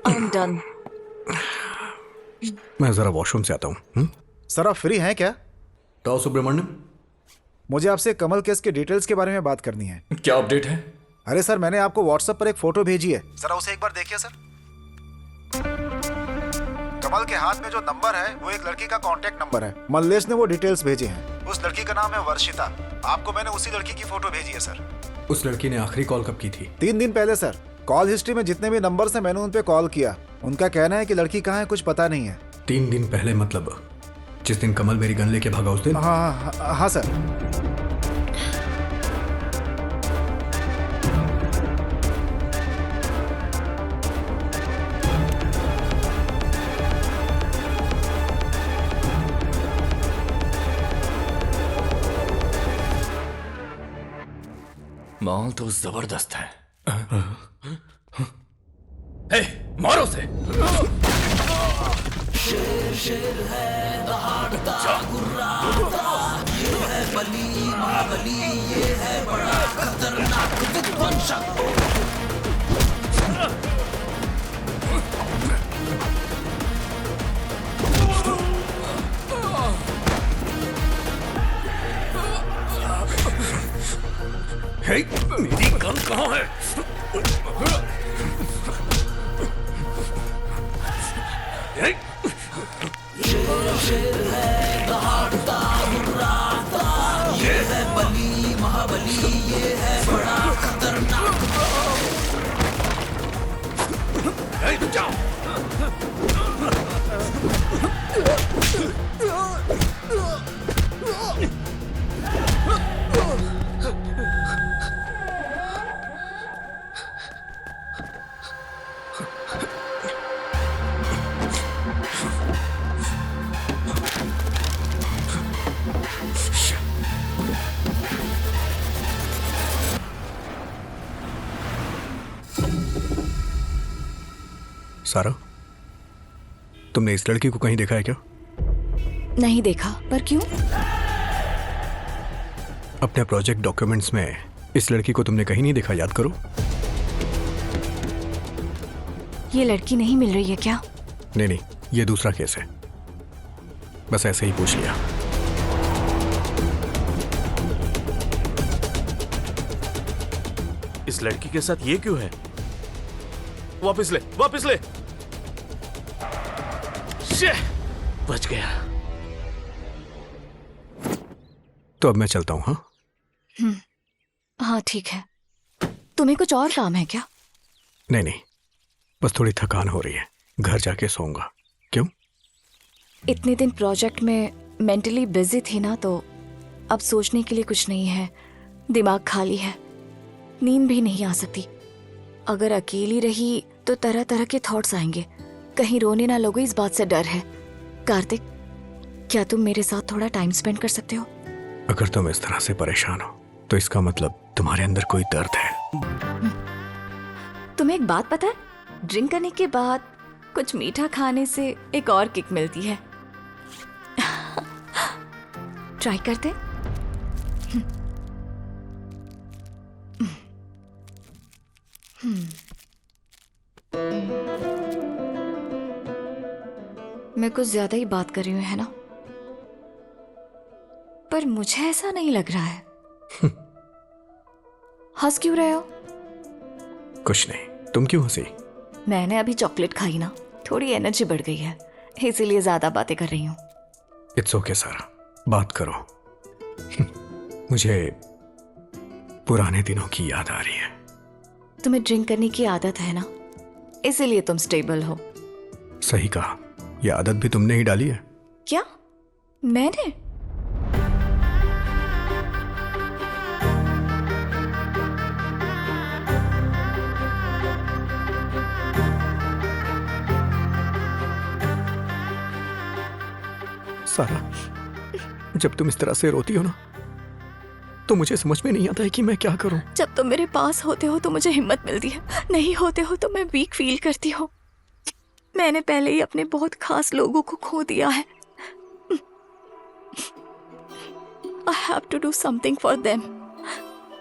I'm done. मैं जरा वॉशरूम से आता हूँ। सर आप फ्री हैं क्या? तो सुब्रमण्यम, मुझे आपसे कमल केस के डिटेल्स के बारे में बात करनी है। क्या अपडेट है? अरे सर, मैंने आपको व्हाट्सएप पर एक फोटो भेजी है, जरा उसे एक बार देखिए सर। कमल के हाथ में जो नंबर है वो एक लड़की का कांटेक्ट नंबर है। मल्लेश ने वो डिटेल्स भेजे हैं। उस लड़की का नाम है वर्षिता। आपको मैंने उसी लड़की की फोटो भेजी है सर। उस लड़की ने आखिरी कॉल कब की थी? 3 दिन पहले सर। कॉल हिस्ट्री में जितने भी नंबर है मैंने उन पे कॉल किया। उनका कहना है कि लड़की कहाँ है कुछ पता नहीं है। 3 दिन पहले मतलब जिस दिन कमल मेरी गन लेके भागा उस दिन? हाँ सर। माल तो जबरदस्त है। हे, मारो से। शेर शेर है दहाड़ता गुर्राता, ये है बली महाबली, ये है बड़ा खतरनाक विध्वंसक। हे, मेरी गन कहाँ है? शेर शेर है दहाड़ता गुर्राता, ये है बली महाबली, ये है बड़ा खतरनाक। जाओ। सारा, तुमने इस लड़की को कहीं देखा है क्या? नहीं देखा, पर क्यों? अपने प्रोजेक्ट डॉक्यूमेंट्स में इस लड़की को तुमने कहीं नहीं देखा, याद करो। ये लड़की नहीं मिल रही है क्या? नहीं नहीं, ये दूसरा केस है, बस ऐसे ही पूछ लिया। इस लड़की के साथ ये क्यों है? वापस ले, वापस ले। बच गया। तो अब मैं चलता हूं। हाँ हाँ ठीक है। तुम्हें कुछ और काम है क्या? नहीं नहीं, बस थोड़ी थकान हो रही है, घर जाके सोऊंगा। क्यों? इतने दिन प्रोजेक्ट में मेंटली बिजी थी ना, तो अब सोचने के लिए कुछ नहीं है, दिमाग खाली है, नींद भी नहीं आ सकती। अगर अकेली रही तो तरह तरह के थॉट्स आएंगे, कहीं रोने ना लोगे, इस बात से डर है। कार्तिक, क्या तुम मेरे साथ थोड़ा टाइम स्पेंड कर सकते हो? अगर तुम इस तरह से परेशान हो तो इसका मतलब तुम्हारे अंदर कोई दर्द है। तुम्हें एक बात पता है, ड्रिंक करने के बाद कुछ मीठा खाने से एक और किक मिलती है। ट्राई करते? मैं कुछ ज्यादा ही बात कर रही हूँ, है ना? पर मुझे ऐसा नहीं लग रहा है। हंस क्यों रहे हो? कुछ नहीं, तुम क्यों हंसी? मैंने अभी चॉकलेट खाई ना, थोड़ी एनर्जी बढ़ गई है, इसीलिए ज्यादा बातें कर रही हूँ। इट्स ओके सारा, बात करो। मुझे पुराने दिनों की याद आ रही है। तुम्हें ड्रिंक करने की आदत है ना, इसीलिए तुम स्टेबल हो। सही कहा, यह आदत भी तुमने ही डाली है। क्या? मैंने? सारा, जब तुम इस तरह से रोती हो ना, तो मुझे समझ में नहीं आता है कि मैं क्या करूं। जब तुम मेरे पास होते हो तो मुझे हिम्मत मिलती है, नहीं होते हो तो मैं वीक फील करती हूँ। मैंने पहले ही अपने बहुत खास लोगों को खो दिया है। I have to do something for them.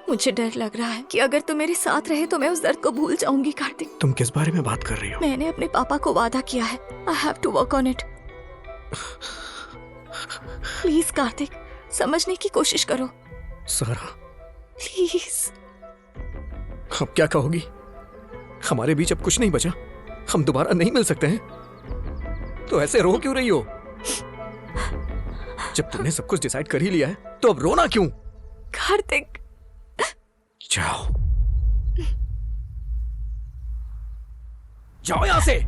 मुझे डर लग रहा है कि अगर तुम मेरे साथ रहे तो मैं उस दर्द को भूल जाऊंगी। कार्तिक, तुम किस बारे में बात कर रही हो? मैंने अपने पापा को वादा किया है। I have to work on it. Please Kartik, समझने की कोशिश करो। सारा प्लीज। अब क्या कहोगी? हमारे बीच अब कुछ नहीं बचा, हम दोबारा नहीं मिल सकते हैं। तो ऐसे रो क्यों रही हो? जब तुमने सब कुछ डिसाइड कर ही लिया है तो अब रोना क्यों? कार्तिक, जाओ जाओ यहां से।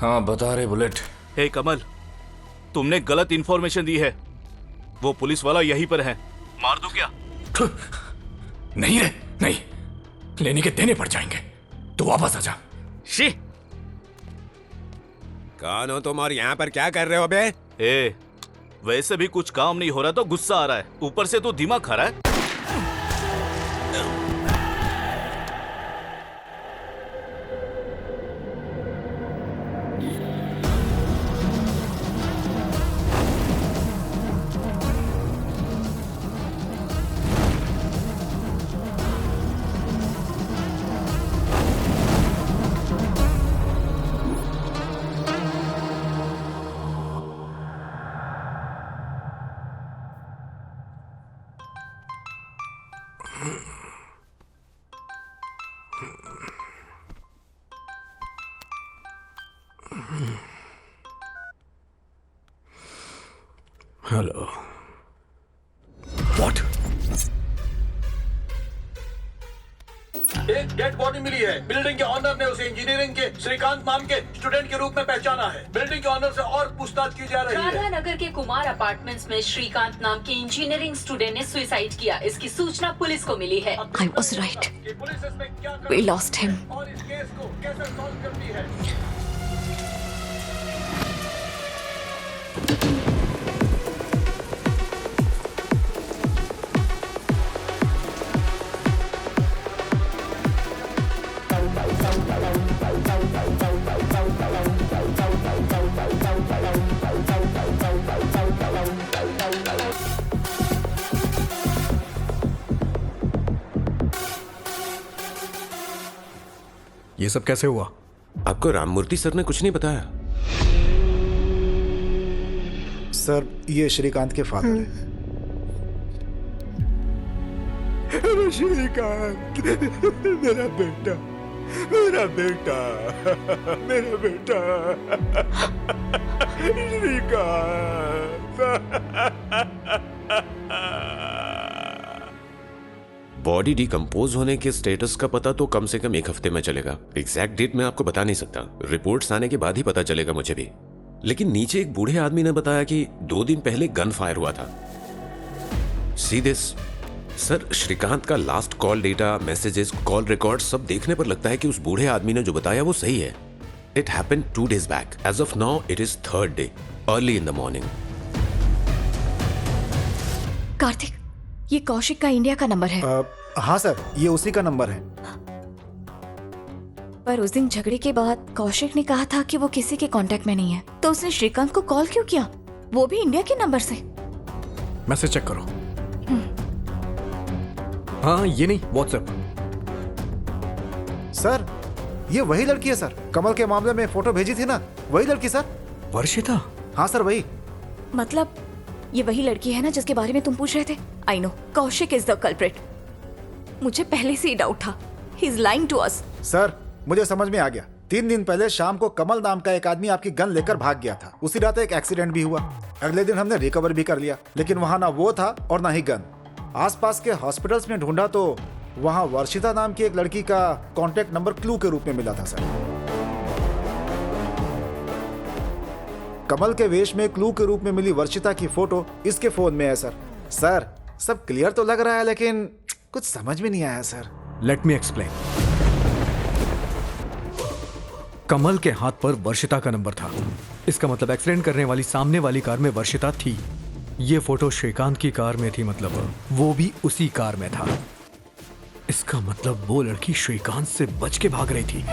हाँ बता रहे बुलेट। हे कमल, तुमने गलत इंफॉर्मेशन दी है। वो पुलिस वाला यहीं पर है। मार दूं क्या? नहीं रे, नहीं। लेने के देने पड़ जाएंगे। तू वापस आ जा। शी। कौन हो तुम और यहाँ पर क्या कर रहे हो बे? ए, वैसे भी कुछ काम नहीं हो रहा तो गुस्सा आ रहा है। ऊपर से तू दिमाग खा रहा है। हेलो। व्हाट? एक डेड बॉडी मिली है। बिल्डिंग के ऑनर ने उसे इंजीनियरिंग के श्रीकांत नाम के स्टूडेंट के रूप में पहचाना है। बिल्डिंग के ऑनर से और पूछताछ की जा रही है। राधानगर के कुमार अपार्टमेंट्स में श्रीकांत नाम के इंजीनियरिंग स्टूडेंट ने सुसाइड किया। इसकी सूचना पुलिस को मिली है। I was right. We lost him. और इस केस को कैसे सॉल्व करती है? ये सब कैसे हुआ? आपको राममूर्ति सर ने कुछ नहीं बताया? सर, ये श्रीकांत के फादर हैं। श्रीकांत, मेरा बेटा, मेरा बेटा, मेरा बेटा, बॉडी डिकम्पोज होने के स्टेटस का पता तो कम से कम 1 हफ्ते में चलेगा। एग्जैक्ट डेट मैं आपको बता नहीं सकता, रिपोर्ट्स आने के बाद ही पता चलेगा मुझे भी। लेकिन नीचे एक बूढ़े आदमी ने बताया कि 2 दिन पहले गन फायर हुआ था। सी दिस सर, श्रीकांत का last call data, messages, call record सब देखने पर लगता है कि उस बूढ़े आदमी ने जो बताया वो सही है। It happened 2 days back. As of now it is 3rd day, early in the morning. Karthik, ये कौशिक का इंडिया का नंबर है। हाँ सर, ये उसी का नंबर है। पर उस दिन झगड़े के बाद कौशिक ने कहा था कि वो किसी के कांटेक्ट में नहीं है, तो उसने श्रीकांत को कॉल क्यों किया, वो भी इंडिया के नंबर से? मैसेज चेक करो। हाँ, ये नहीं, व्हाट्सएप। सर, ये वही लड़की है सर, कमल के मामले में फोटो भेजी थी ना, वही लड़की सर। वर्षिता? हाँ सर, वही। मतलब ये वही लड़की है ना जिसके बारे में तुम पूछ रहे थे? I know, Kaushik is the culprit. मुझे पहले से ही डाउट था, he is lying to us. Sir, मुझे समझ में आ गया। 3 दिन पहले शाम को कमल नाम का एक आदमी आपकी गन लेकर भाग गया था। उसी रात एक एक्सीडेंट भी हुआ। अगले दिन हमने रिकवर भी कर लिया, लेकिन वहाँ ना वो था और ना ही गन। आसपास के हॉस्पिटल्स में ढूंढा तो वहाँ वर्षिता नाम की एक लड़की का कॉन्टेक्ट नंबर क्लू के रूप में मिला था सर। कमल के वेश में क्लू के रूप में मिली वर्षिता की फोटो इसके फोन में है सर। सर, सब क्लियर तो लग रहा है, लेकिन कुछ समझ में नहीं आया sir. Let me explain. Kamal के हाथ पर वर्षिता का नंबर था। इसका मतलब एक्सीडेंट करने वाली सामने वाली कार में वर्षिता थी। ये फोटो श्रीकांत की कार में थी, मतलब वो भी उसी कार में था। इसका मतलब वो लड़की श्रीकांत से बच के भाग रही थी।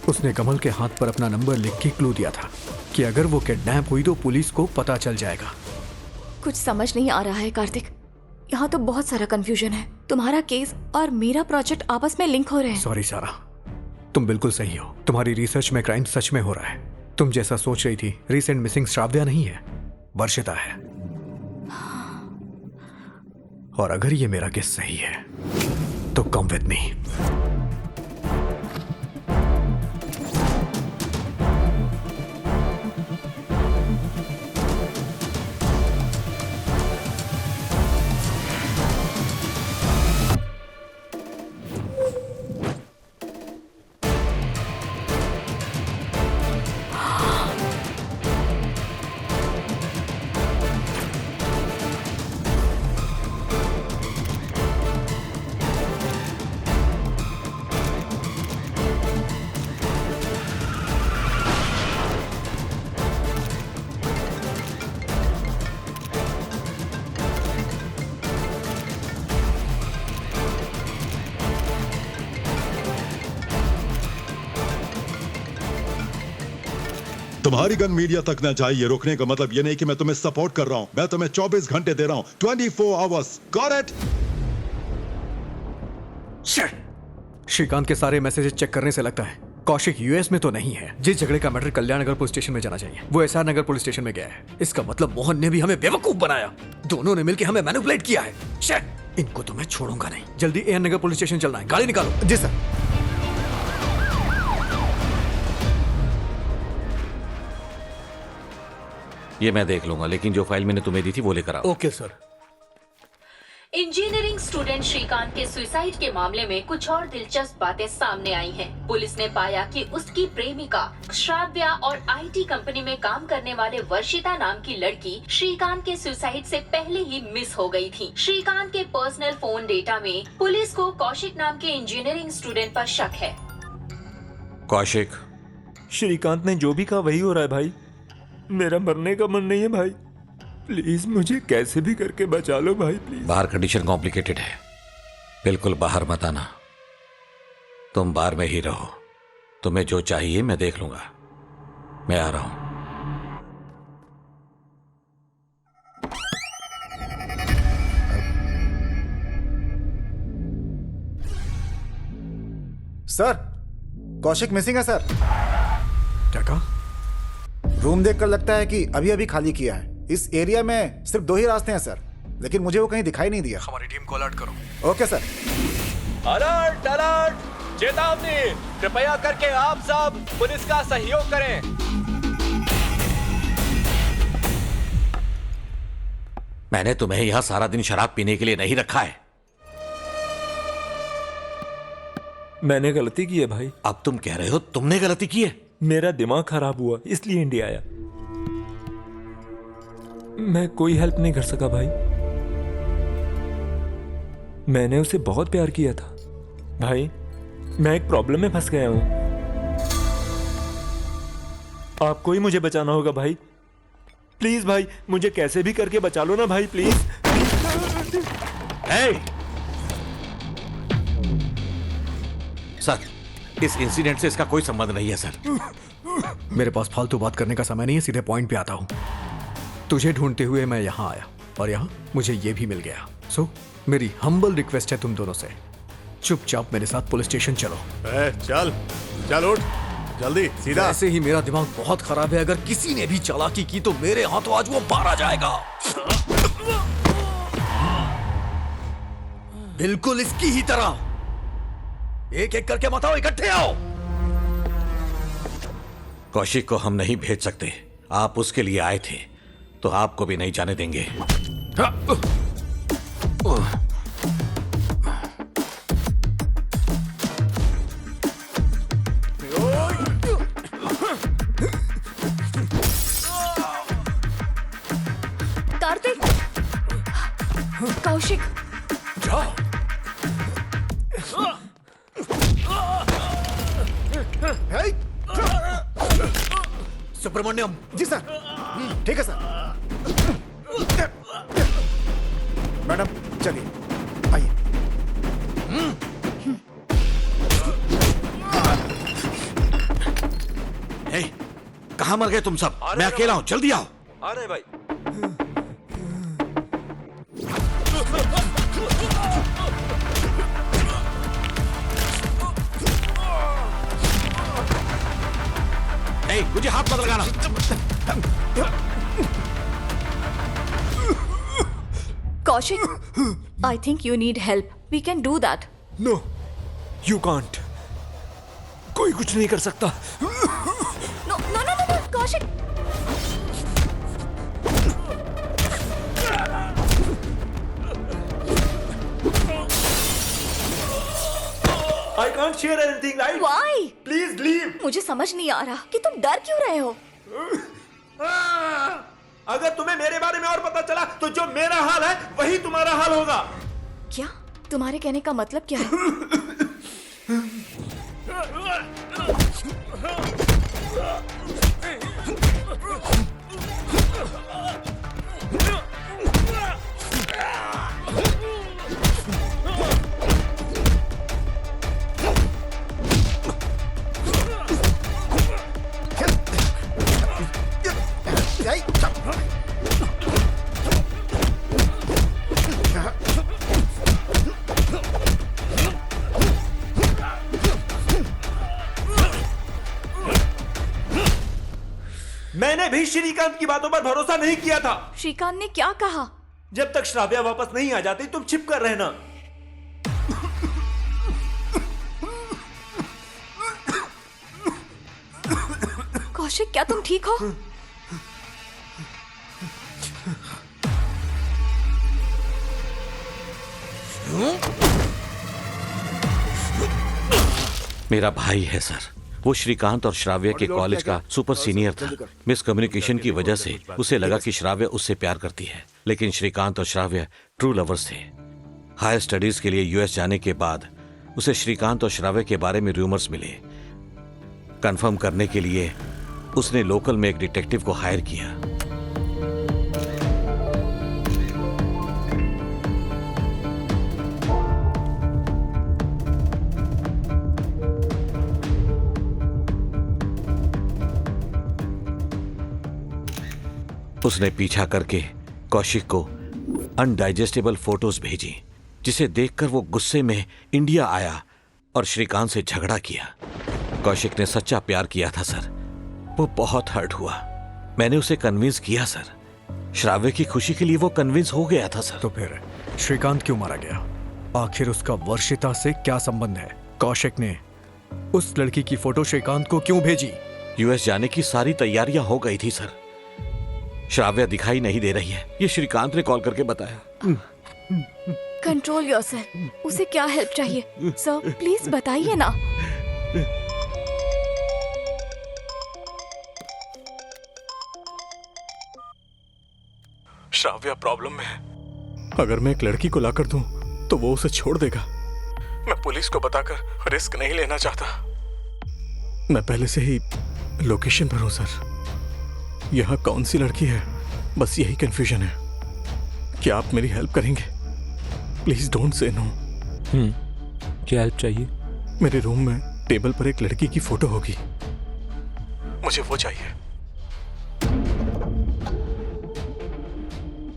उसने कमल के हाथ पर अपना नंबर लिख के क्लू दिया था कि अगर वो किडनैप हुई तो पुलिस को पता चल जाएगा। कुछ समझ नहीं आ रहा है कार्तिक, यहाँ तो बहुत सारा कंफ्यूजन है। तुम्हारा केस और मेरा प्रोजेक्ट आपस में लिंक हो रहे हैं। सॉरी सारा, तुम बिल्कुल सही हो। तुम्हारी रिसर्च में क्राइम सच में हो रहा है। तुम जैसा सोच रही थी, रिसेंट मिसिंग श्राव्या नहीं है, वर्षिता है। और अगर ये मेरा केस सही है तो कम विद मी। तुम्हारी गन मीडिया तक न जाए, ये रोकने का मतलब ये नहीं कि मैं तुम्हें सपोर्ट कर रहा हूं। मैं तुम्हें 24 घंटे दे रहा हूं, 24 आवर्स। Got it? श्रीकांत के सारे मैसेजेस चेक करने से लगता है कौशिक यूएस में तो नहीं है। जिस झगड़े का मैटर कल्याण नगर पुलिस स्टेशन में जाना चाहिए वो एसआर नगर पुलिस स्टेशन में गया है। इसका मतलब मोहन ने भी हमें बेवकूफ बनाया। दोनों ने मिलकर हमें मैनिपुलेट किया है। शिट, इनको तो मैं छोड़ूंगा नहीं। जल्दी एएन नगर पुलिस स्टेशन चलना है। गाड़ी निकालो। जी सर। ये मैं देख लूंगा, लेकिन जो फाइल मैंने तुम्हें दी थी वो लेकर आओ। Okay sir. Engineering student Srikanth के सुसाइड के मामले में कुछ और दिलचस्प बातें सामने आई हैं। पुलिस ने पाया कि उसकी प्रेमिका श्राव्या और आईटी कंपनी में काम करने वाले वर्षिता नाम की लड़की श्रीकांत के सुसाइड से पहले ही मिस हो गई थी। श्रीकांत के पर्सनल फोन डेटा में पुलिस को कौशिक नाम के इंजीनियरिंग स्टूडेंट पर शक है। कौशिक, श्रीकांत ने जो भी कहा वही हो रहा है भाई। मेरा मरने का मन नहीं है भाई। प्लीज मुझे कैसे भी करके बचा लो भाई, प्लीज। बाहर कंडीशन कॉम्प्लिकेटेड है, बिल्कुल बाहर मत आना। तुम बार में ही रहो। तुम्हें जो चाहिए मैं देख लूंगा। मैं आ रहा हूं। सर, कौशिक मिसिंग है सर। क्या कहा? रूम देखकर लगता है कि अभी अभी खाली किया है। इस एरिया में सिर्फ 2 ही रास्ते हैं सर, लेकिन मुझे वो कहीं दिखाई नहीं दिया। हमारी टीम को अलर्ट करो। Okay sir. अलर्ट अलर्ट, चेतावनी, कृपया करके आप सब पुलिस का सहयोग करें। मैंने तुम्हें यहां सारा दिन शराब पीने के लिए नहीं रखा है। मैंने गलती की है भाई। अब तुम कह रहे हो तुमने गलती की है? मेरा दिमाग खराब हुआ इसलिए इंडिया आया। मैं कोई हेल्प नहीं कर सका भाई। मैंने उसे बहुत प्यार किया था भाई। मैं एक प्रॉब्लम में फंस गया हूं। आपको ही मुझे बचाना होगा भाई। प्लीज भाई, मुझे कैसे भी करके बचा लो ना भाई, प्लीज। सर, इस इंसिडेंट से इसका कोई संबंध नहीं है सर। मेरे पास फालतू बात करने का समय नहीं है, सीधे पॉइंट पे आता हूं। तुझे ढूंढते हुए मैं यहाँ आया और यहाँ मुझे ये भी मिल गया। सो मेरी हम्बल रिक्वेस्ट है तुम दोनों से, चुपचाप मेरे साथ पुलिस स्टेशन चलो। चल चल, उठ जल्दी, सीधा। ऐसे ही मेरा दिमाग बहुत खराब है। अगर किसी ने भी चालाकी की तो मेरे हाथों आज वो बाहर आ जाएगा। बिल्कुल इसकी ही तरह। एक एक करके मत आओ, इकट्ठे आओ। कौशिक को हम नहीं भेज सकते। आप उसके लिए आए थे तो आपको भी नहीं जाने देंगे। कार्तिक, कौशिक, जाओ। सुब्रमण्यम। जी सर। ठीक है सर। मैडम चलिए, आइए। कहां मर गए तुम सब? मैं अकेला हूं, जल्दी आओ। आ रहे भाई। मुझे हाथ मत लगाना। Kaushik, I think you need help. We can do that. No, you can't. कोई कुछ नहीं कर सकता। No, no, no, no, no, Kaushik. I can't share anything, right? Why? Please leave. मुझे समझ नहीं आ रहा कि तुम डर क्यों रहे हो। अगर तुम्हें मेरे बारे में और पता चला तो जो मेरा हाल है वही तुम्हारा हाल होगा। क्या? तुम्हारे कहने का मतलब क्या है? मैंने भी श्रीकांत की बातों पर भरोसा नहीं किया था। श्रीकांत ने क्या कहा? जब तक श्राव्या वापस नहीं आ जाती तुम छिप कर रहना। कौशिक, क्या तुम ठीक हो? मेरा भाई है सर। वो श्रीकांत और श्राव्य के कॉलेज का सुपर सीनियर था। मिसकम्युनिकेशन की वजह से उसे लगा कि श्राव्य उससे प्यार करती है, लेकिन श्रीकांत और श्राव्य ट्रू लवर्स थे। हायर स्टडीज के लिए यूएस जाने के बाद उसे श्रीकांत और श्राव्य के बारे में रूमर्स मिले। कंफर्म करने के लिए उसने लोकल में एक डिटेक्टिव को हायर किया। उसने पीछा करके कौशिक को अनडाइजेस्टेबल फोटोज भेजी, जिसे देखकर वो गुस्से में इंडिया आया और श्रीकांत से झगड़ा किया। कौशिक ने सच्चा प्यार किया था सर। वो बहुत हर्ट हुआ। मैंने उसे कन्विंस किया सर। श्राव्य की खुशी के लिए वो कन्विंस हो गया था सर। तो फिर श्रीकांत क्यों मारा गया? आखिर उसका वर्षिता से क्या संबंध है? कौशिक ने उस लड़की की फोटो श्रीकांत को क्यों भेजी? यूएस जाने की सारी तैयारियां हो गई थी सर। श्राव्या दिखाई नहीं दे रही है, ये श्रीकांत ने कॉल करके बताया। Control yourself. उसे क्या हेल्प चाहिए सर? प्लीज बताइए ना। श्राव्या प्रॉब्लम में है। अगर मैं एक लड़की को लाकर दूं तो वो उसे छोड़ देगा। मैं पुलिस को बताकर रिस्क नहीं लेना चाहता। मैं पहले से ही लोकेशन पर हूं सर। यहाँ कौन सी लड़की है, बस यही कंफ्यूजन है। क्या आप मेरी हेल्प करेंगे? Please don't say no. क्या हेल्प चाहिए? मेरे रूम में टेबल पर एक लड़की की फोटो होगी, मुझे वो चाहिए।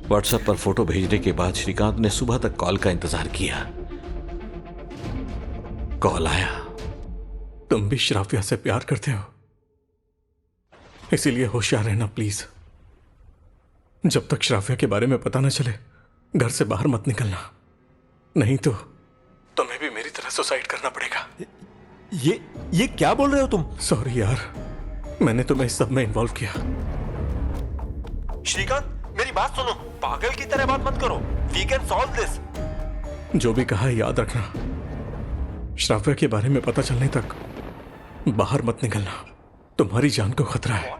व्हाट्सएप पर फोटो भेजने के बाद श्रीकांत ने सुबह तक कॉल का इंतजार किया। कॉल आया। तुम भी श्राव्या से प्यार करते हो, इसीलिए होशियार रहना प्लीज। जब तक श्राव्या के बारे में पता न चले घर से बाहर मत निकलना, नहीं तो तुम्हें भी मेरी तरह सुसाइड करना पड़ेगा। ये क्या बोल रहे हो तुम? सॉरी यार, मैंने तुम्हें इस सब में इन्वॉल्व किया। श्रीकांत, मेरी बात सुनो। पागल की तरह बात मत करो। We can solve this. जो भी कहा है याद रखना। श्राव्या के बारे में पता चलने तक बाहर मत निकलना, तुम्हारी जान को खतरा है।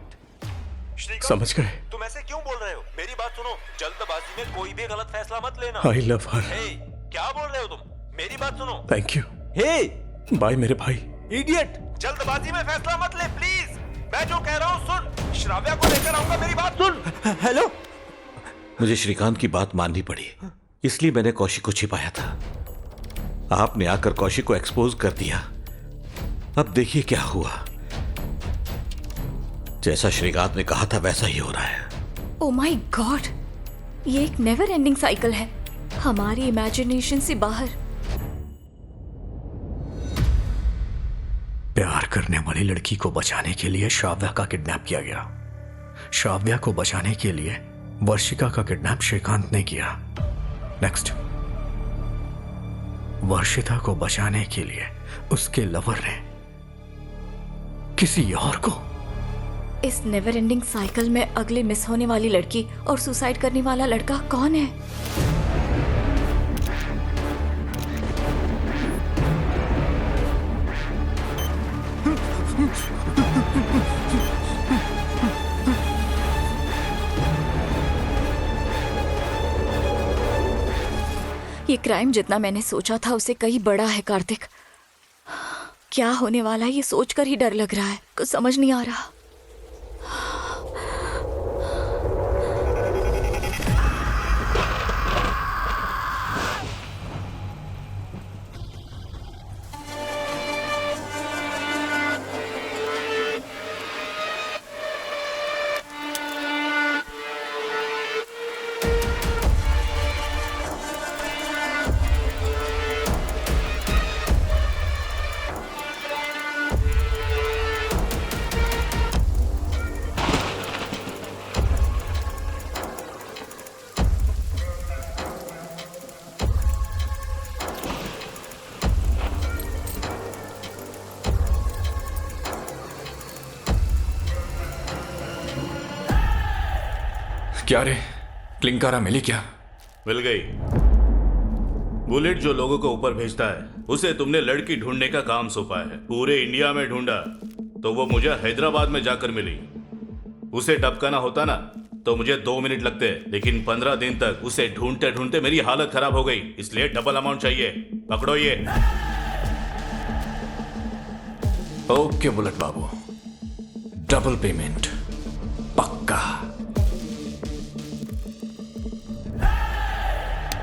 समझ गए? तुम ऐसे क्यों बोल रहे हो? मेरी बात सुनो। जल्दबाजी में कोई भी गलत फैसला मत लेना। आई लव हर। क्या बोल रहे हो तुम? मेरी बात सुनो। Thank you. हे बाय मेरे भाई। इडियट, जल्दबाजी में फैसला मत ले प्लीज। मैं जो कह रहा हूँ सुन। श्राव्या को लेकर आऊंगा, मेरी बात सुन। हेलो। मुझे श्रीकांत की बात माननी पड़ी, इसलिए मैंने कौशिक को छिपाया था। आपने आकर कौशिक को एक्सपोज कर दिया। अब देखिए क्या हुआ। जैसा श्रीकांत ने कहा था वैसा ही हो रहा है। ओ माय गॉड, ये एक नेवर एंडिंग साइकिल है, हमारी इमेजिनेशन से बाहर। प्यार करने वाली लड़की को बचाने के लिए श्राव्या का किडनैप किया गया। श्राव्या को बचाने के लिए वर्षिका का किडनैप श्रीकांत ने किया। नेक्स्ट, वर्षिता को बचाने के लिए उसके लवर ने किसी और को। इस नेवर एंडिंग साइकिल में अगले मिस होने वाली लड़की और सुसाइड करने वाला लड़का कौन है? ये क्राइम जितना मैंने सोचा था उससे कहीं बड़ा है कार्तिक। क्या होने वाला है ये सोचकर ही डर लग रहा है, कुछ समझ नहीं आ रहा। क्या रे, क्लिंकारा मिली क्या? मिल गई। बुलेट जो लोगों को ऊपर भेजता है उसे तुमने लड़की ढूंढने का काम सौंपा है। पूरे इंडिया में ढूंढा तो वो मुझे हैदराबाद में जाकर मिली। उसे टपकाना होता ना तो मुझे 2 मिनट लगते, लेकिन 15 दिन तक उसे ढूंढते ढूंढते मेरी हालत खराब हो गई। इसलिए डबल अमाउंट चाहिए। पकड़ो ये। ओके बुलेट बाबू, डबल पेमेंट पक्का।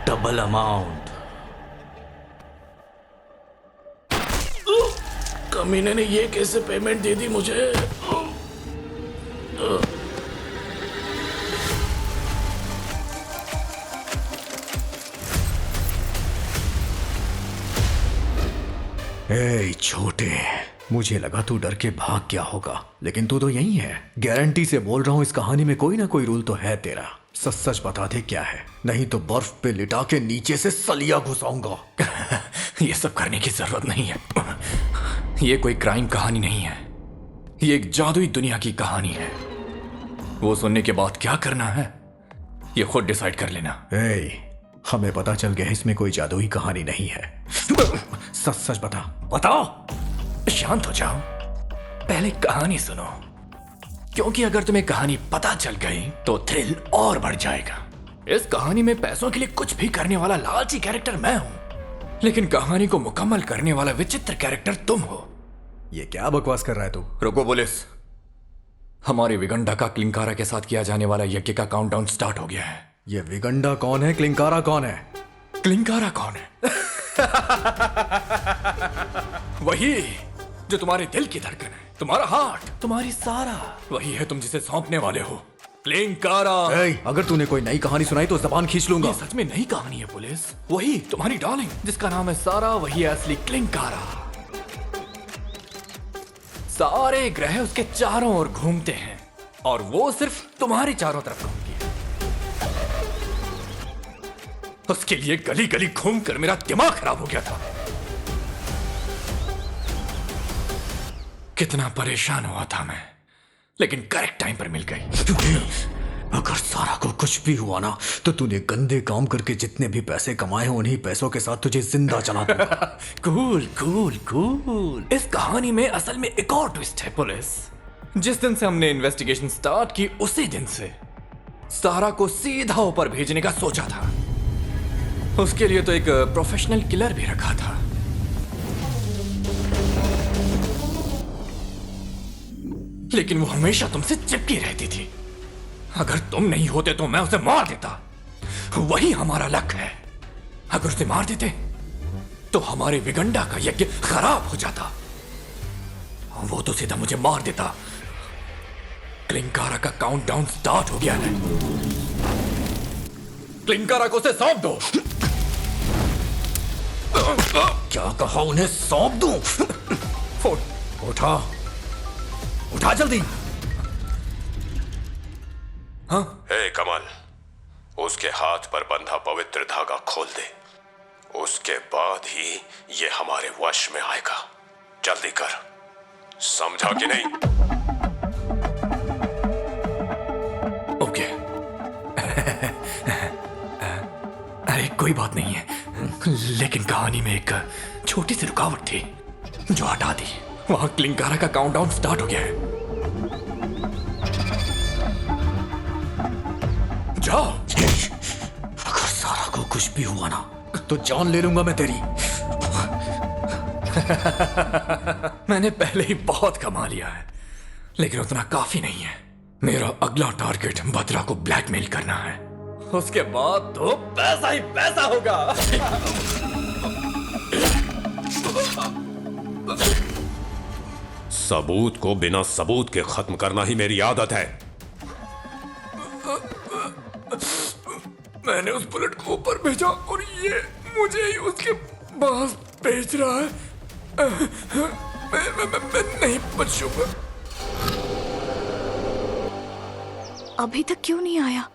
Double amount. कमीने ने ये कैसे पेमेंट दे दी मुझे? ए छोटे, मुझे लगा तू डर के भाग गया होगा, लेकिन तू तो यही है। गारंटी से बोल रहा हूं, इस कहानी में कोई ना कोई रूल तो है तेरा। सच सच बता दे क्या है, नहीं तो बर्फ पे लिटा के नीचे से सलिया घुसाऊंगा। ये सब करने की जरूरत नहीं है। ये कोई क्राइम कहानी नहीं है, ये एक जादुई दुनिया की कहानी है। वो सुनने के बाद क्या करना है ये खुद डिसाइड कर लेना। हमें पता चल गया इसमें कोई जादुई कहानी नहीं है। सच सच बताओ। शांत हो जाओ, पहले कहानी सुनो, क्योंकि अगर तुम्हें कहानी पता चल गई तो थ्रिल और बढ़ जाएगा। इस कहानी में पैसों के लिए कुछ भी करने वाला लालची कैरेक्टर मैं हूं, लेकिन कहानी को मुकम्मल करने वाला विचित्र कैरेक्टर तुम हो। ये क्या बकवास कर रहा है तू? रुको पुलिस, हमारे विगंडा का क्लिंकारा के साथ किया जाने वाला यज्ञ का काउंटडाउन स्टार्ट हो गया है। ये विगंडा कौन है? क्लिंकारा कौन है? क्लिंकारा कौन है? वही जो तुम्हारे दिल की धड़कन है, तुम्हारा हार्ट, तुम्हारी सारा, वही है तुम जिसे सौंपने वाले हो। क्लिंकारा। अगर तूने कोई नई कहानी सुनाई तो जबान खींच लूंगा। ये सच में नई कहानी है पुलिस, वही तुम्हारी डार्लिंग जिसका नाम है सारा, वही है असली क्लिंकारा। सारे ग्रह उसके चारों ओर घूमते हैं और वो सिर्फ तुम्हारे चारों तरफ घूमती है। उसके लिए गली गली घूमकर मेरा दिमाग खराब हो गया था। कितना परेशान हुआ था मैं, लेकिन करेक्ट टाइम पर मिल गई। अगर सारा को कुछ भी हुआ ना तो तूने गंदे काम करके जितने भी पैसे कमाए हैं उन्हीं पैसों के साथ तुझे जिंदा जला दूंगा। Cool cool cool. इस कहानी में असल में एक और ट्विस्ट है पुलिस। जिस दिन से हमने इन्वेस्टिगेशन स्टार्ट की उसी दिन से सारा को सीधा ऊपर भेजने का सोचा था। उसके लिए तो एक प्रोफेशनल किलर भी रखा था। लेकिन वो हमेशा तुमसे चिपकी रहती थी। अगर तुम नहीं होते तो मैं उसे मार देता। वही हमारा लक है। अगर उसे मार देते तो हमारे विगंडा का यज्ञ खराब हो जाता। वो तो सीधा मुझे मार देता। क्लिंकारा का काउंटडाउन स्टार्ट हो गया है। क्लिंकारा को उसे सौंप दो। क्या कहा? उन्हें सौंप दूं? उठा जल्दी। हाँ? हे कमल, उसके हाथ पर बंधा पवित्र धागा खोल दे। उसके बाद ही ये हमारे वश में आएगा। जल्दी कर, समझा कि नहीं? ओके। अरे कोई बात नहीं है, लेकिन कहानी में एक छोटी सी रुकावट थी जो हटा दी। वहां क्लिंकारा का काउंटडाउन स्टार्ट हो गया है। जाओ। अगर सारा को कुछ भी हुआ ना तो जान ले लूंगा मैं तेरी। मैंने पहले ही बहुत कमा लिया है, लेकिन उतना काफी नहीं है। मेरा अगला टारगेट भद्रा को ब्लैकमेल करना है। उसके बाद तो पैसा ही पैसा होगा। सबूत को बिना सबूत के खत्म करना ही मेरी आदत है। मैंने उस बुलेट को ऊपर भेजा और ये मुझे ही उसके पास भेज रहा है। मैं नहीं बचूंगा। अभी तक क्यों नहीं आया?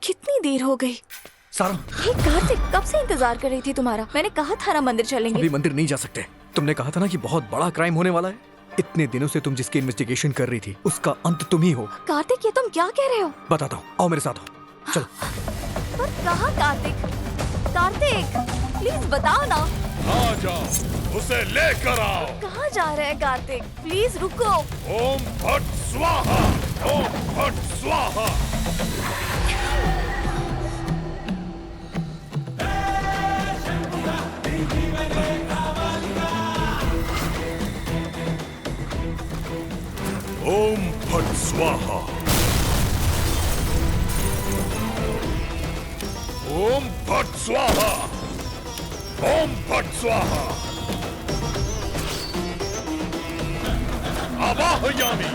कितनी देर हो गई? सारा, हे कार्तिक, कब से इंतजार कर रही थी तुम्हारा। मैंने कहा था ना मंदिर चलेंगे। अभी मंदिर नहीं जा सकते। तुमने कहा था ना कि बहुत बड़ा क्राइम होने वाला है, इतने दिनों से तुम जिसकी इन्वेस्टिगेशन कर रही थी उसका अंत तुम ही हो। कार्तिक, ये तुम क्या कह रहे हो? बताता हूँ, आओ मेरे साथ आओ, चलो। पर कहाँ कार्तिक? कार्तिक, प्लीज बताओ ना। आ जाओ, उसे लेकर आओ। कहाँ जा रहे हैं कार्तिक? प्लीज रुको। ओम भट स्वाहा, ओम भट स्वाहा। ओम भट स्वाहा, ओम भट स्वाहा, ओम भट स्वाहा। आवाहयामि।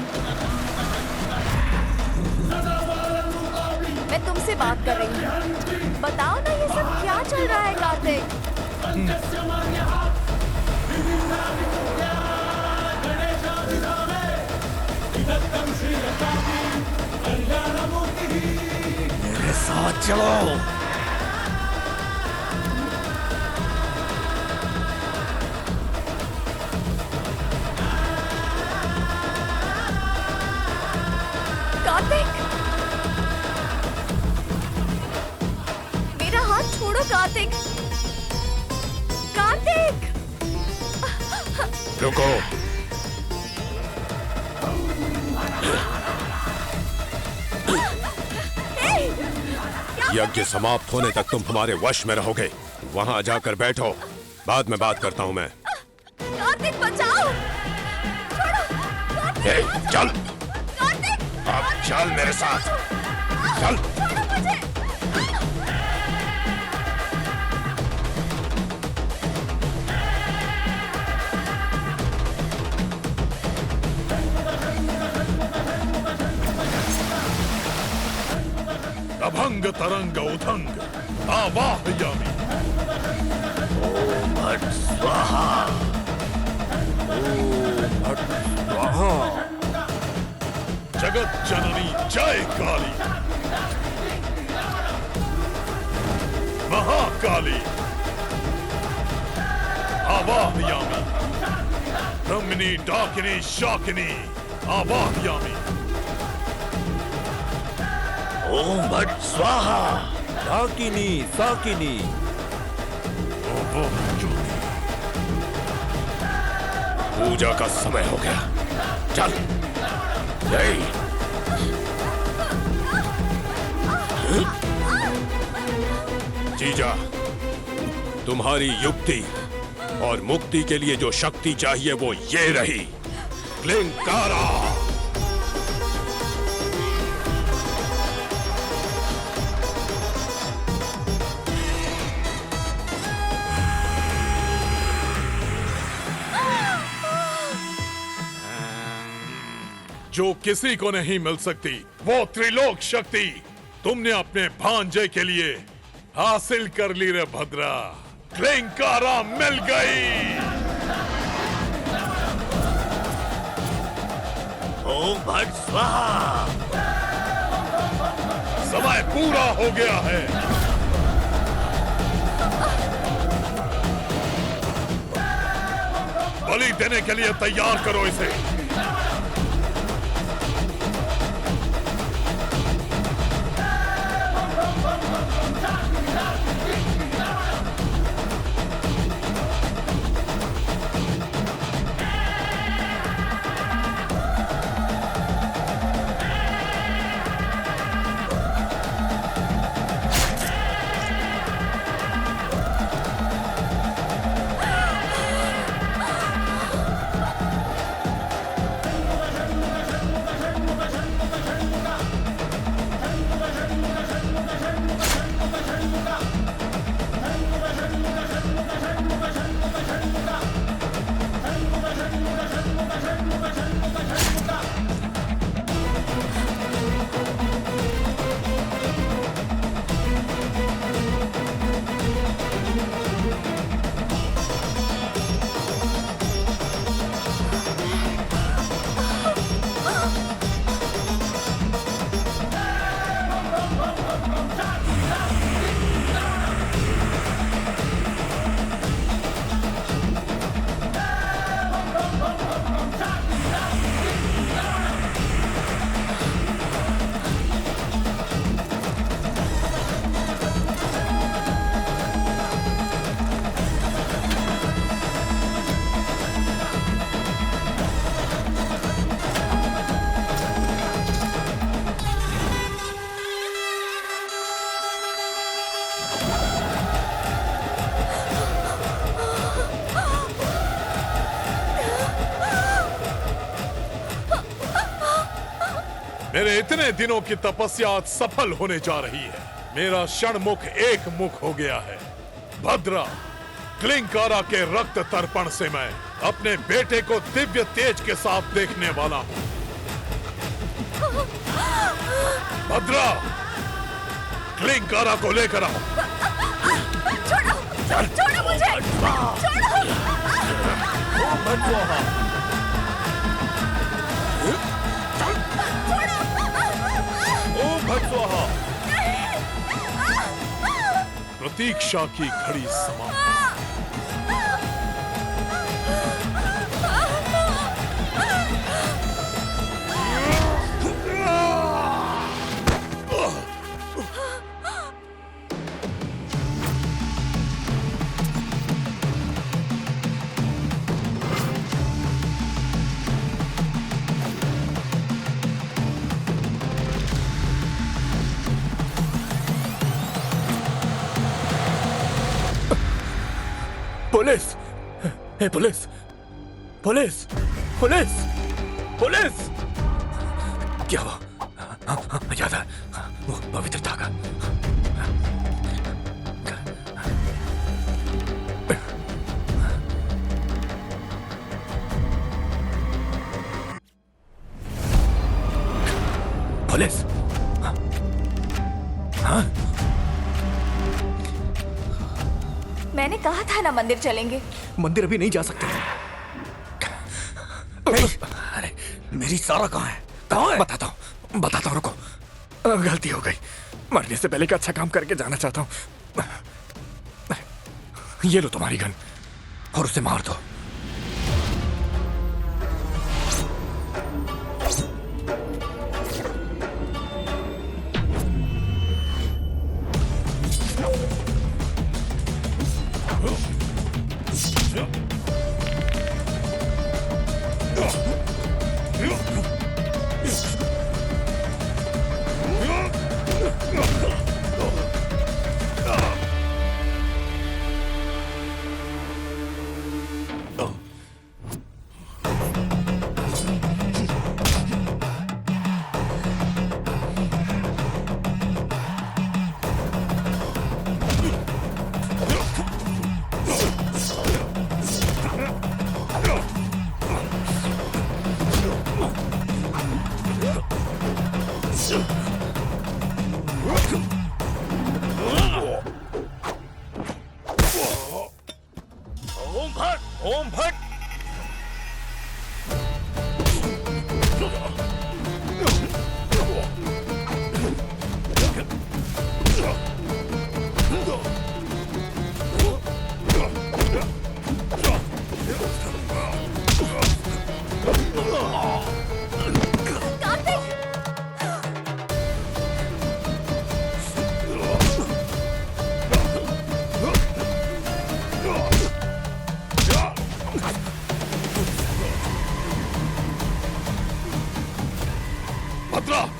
मैं तुमसे बात कर रही हूँ। बताओ ना ये सब क्या चल रहा है कार्तिक? मेरे साथ चलो। कार्तिक, मेरा हाथ छोड़ो कार्तिक। कार्तिक, रुको। यज्ञ समाप्त होने तक तुम हमारे वश में रहोगे। वहां जाकर बैठो, बाद में बात करता हूं मैं। कार्तिक बचाओ। छोड़ो, ए, चल। कार्तिक, अब चल मेरे साथ, चल। छोड़ो मुझे। अभंग तरंग उधंग आवाहयामि। ओम भट स्वाहा, ओम भट स्वाहा। जगत जननी जय काली, महाकाली। आवाहयामि। ब्रह्मणि डाकिनी शाकिनी आवाहयामि। ओम भट स्वाहा, डाकिनी साकिनी। पूजा का समय हो गया, चल। जय। जीजा, तुम्हारी युक्ति और मुक्ति के लिए जो शक्ति चाहिए वो ये रही, क्लिंकारा। जो किसी को नहीं मिल सकती वो त्रिलोक शक्ति तुमने अपने भांजे के लिए हासिल कर ली रे भद्रा। क्लिंकारा मिल गई। ओम भट स्वाहा। समय पूरा हो गया है। बलि देने के लिए तैयार करो इसे। मेरे इतने दिनों की तपस्या आज सफल होने जा रही है। मेरा षणमुख एक मुख हो गया है। भद्रा, क्लिंकारा के रक्त तर्पण से मैं अपने बेटे को दिव्य तेज के साथ देखने वाला हूँ। भद्रा, क्लिंकारा को लेकर आओ। छोड़ो, छोड़ो मुझे, छोड़ो। ओम भट स्वाहा। प्रतीक्षा की घड़ी समाप्त। पुलिस! ए, पुलिस! पुलिस! पुलिस! पुलिस! क्या वो? याद है वो पवित्र धागा। पुलिस! हाँ? मैंने कहा था ना मंदिर चलेंगे। मंदिर अभी नहीं जा सकते। अरे मेरी सारा कहाँ है? कहाँ है? बताता हूँ रुको। गलती हो गई। मरने से पहले का अच्छा काम करके जाना चाहता हूँ। ये लो तुम्हारी गन और उसे मार दो। ओम भट!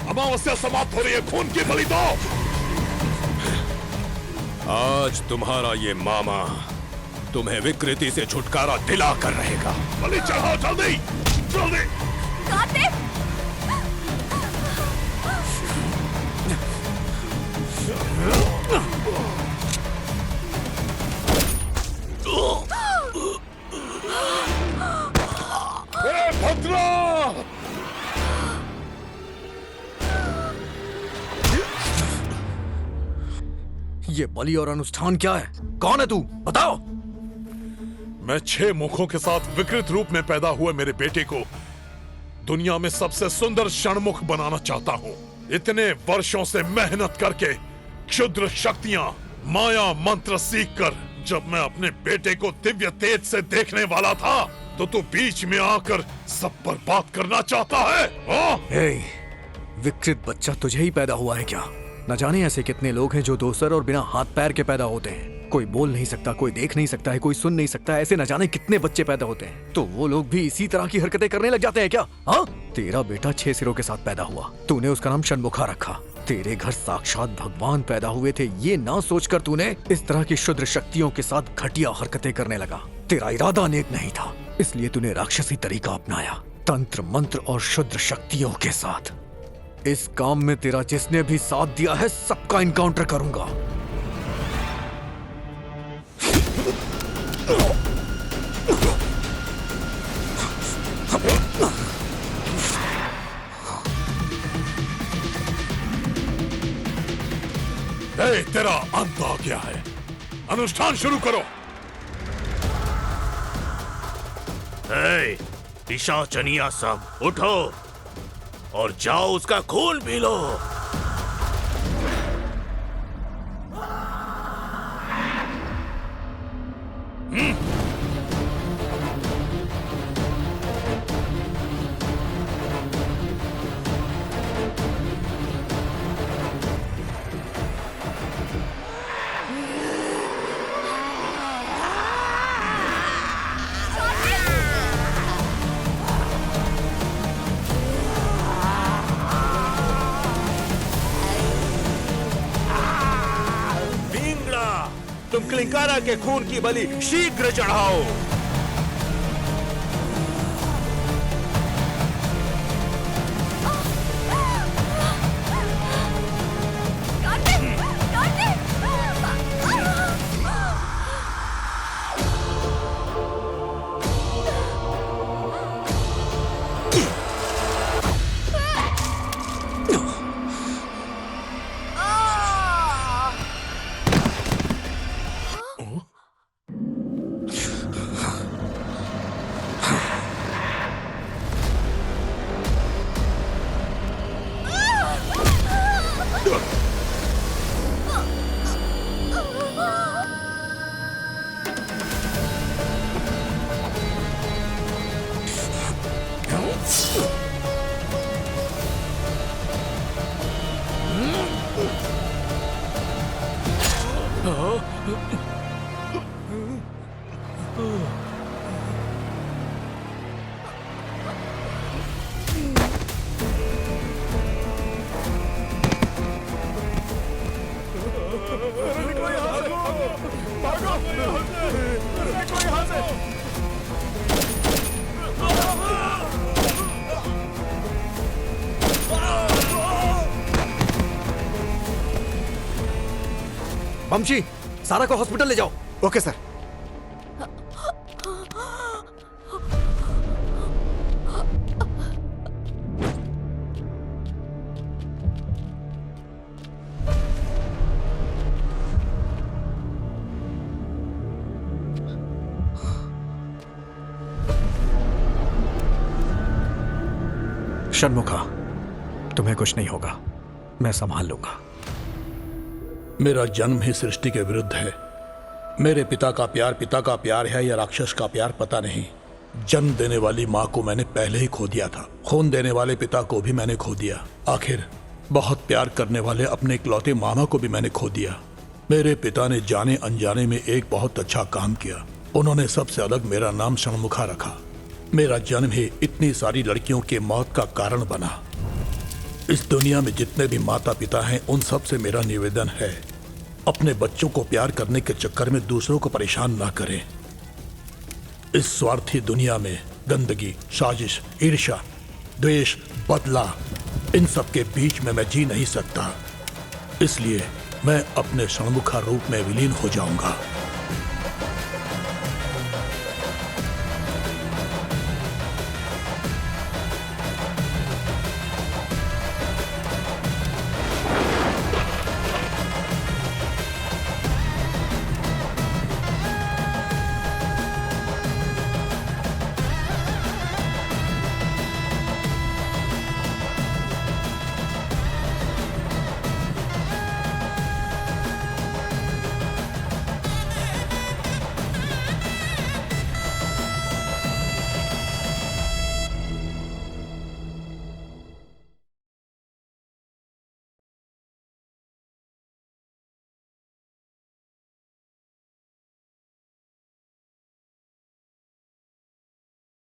अमावस्या समाप्त हो रही है। खून की बलि दो। आज तुम्हारा ये मामा तुम्हें विकृति से छुटकारा दिला कर रहेगा। बलि चढ़ाओ जल्दी जल्दी। कार्तिक! भद्रा! ये बलि और अनुष्ठान क्या है? कौन है तू? बताओ। मैं 6 मुखों के साथ विकृत रूप में पैदा हुए मेरे बेटे को दुनिया में सबसे सुंदर षणमुख बनाना चाहता हूँ। इतने वर्षों से मेहनत करके क्षुद्र शक्तियाँ, माया मंत्र सीख कर जब मैं अपने बेटे को दिव्य तेज से देखने वाला था तो तू बीच में आकर सब बर्बाद करना चाहता है। हे, विकृत बच्चा तुझे ही पैदा हुआ है क्या? न जाने ऐसे कितने लोग हैं जो दो सर और बिना हाथ पैर के पैदा होते हैं। कोई बोल नहीं सकता, कोई देख नहीं सकता है, कोई सुन नहीं सकता। ऐसे न जाने कितने बच्चे पैदा होते हैं। तो वो लोग भी इसी तरह की हरकतें करने लग जाते हैं क्या? हाँ, तेरा बेटा 6 सिरों के साथ पैदा हुआ। तूने उसका नाम षणमुखा रखा। तेरे घर साक्षात भगवान पैदा हुए थे, ये ना सोचकर तूने इस तरह की शुद्र शक्तियों के साथ घटिया हरकतें करने लगा। तेरा इरादा नेक नहीं था, इसलिए तूने राक्षसी तरीका अपनाया, तंत्र मंत्र और शुद्र शक्तियों के साथ। इस काम में तेरा जिसने भी साथ दिया है सबका इनकाउंटर करूंगा। तेरा अंत आ गया है। अनुष्ठान शुरू करो। पिशाचनिया सब उठो और जाओ उसका खून पी लो। तुम क्लिंकारा के खून की बलि शीघ्र चढ़ाओ। वंशी, सारा को हॉस्पिटल ले जाओ। Okay sir. षणमुखा, तुम्हें कुछ नहीं होगा, मैं संभाल लूंगा। मेरा जन्म ही सृष्टि के विरुद्ध है। मेरे पिता का प्यार है या राक्षस का प्यार पता नहीं। जन्म देने वाली माँ को मैंने पहले ही खो दिया था। खून देने वाले पिता को भी मैंने खो दिया। आखिर बहुत प्यार करने वाले अपने इकलौते मामा को भी मैंने खो दिया। मेरे पिता ने जाने अनजाने में एक बहुत अच्छा काम किया। उन्होंने सबसे अलग मेरा नाम षणमुखा रखा। मेरा जन्म ही इतनी सारी लड़कियों के मौत का कारण बना। इस दुनिया में जितने भी माता पिता हैं उन सब से मेरा निवेदन है, अपने बच्चों को प्यार करने के चक्कर में दूसरों को परेशान ना करें। इस स्वार्थी दुनिया में गंदगी, साजिश, ईर्ष्या, द्वेष, बदला, इन सब के बीच में मैं जी नहीं सकता। इसलिए मैं अपने षणमुखा रूप में विलीन हो जाऊंगा।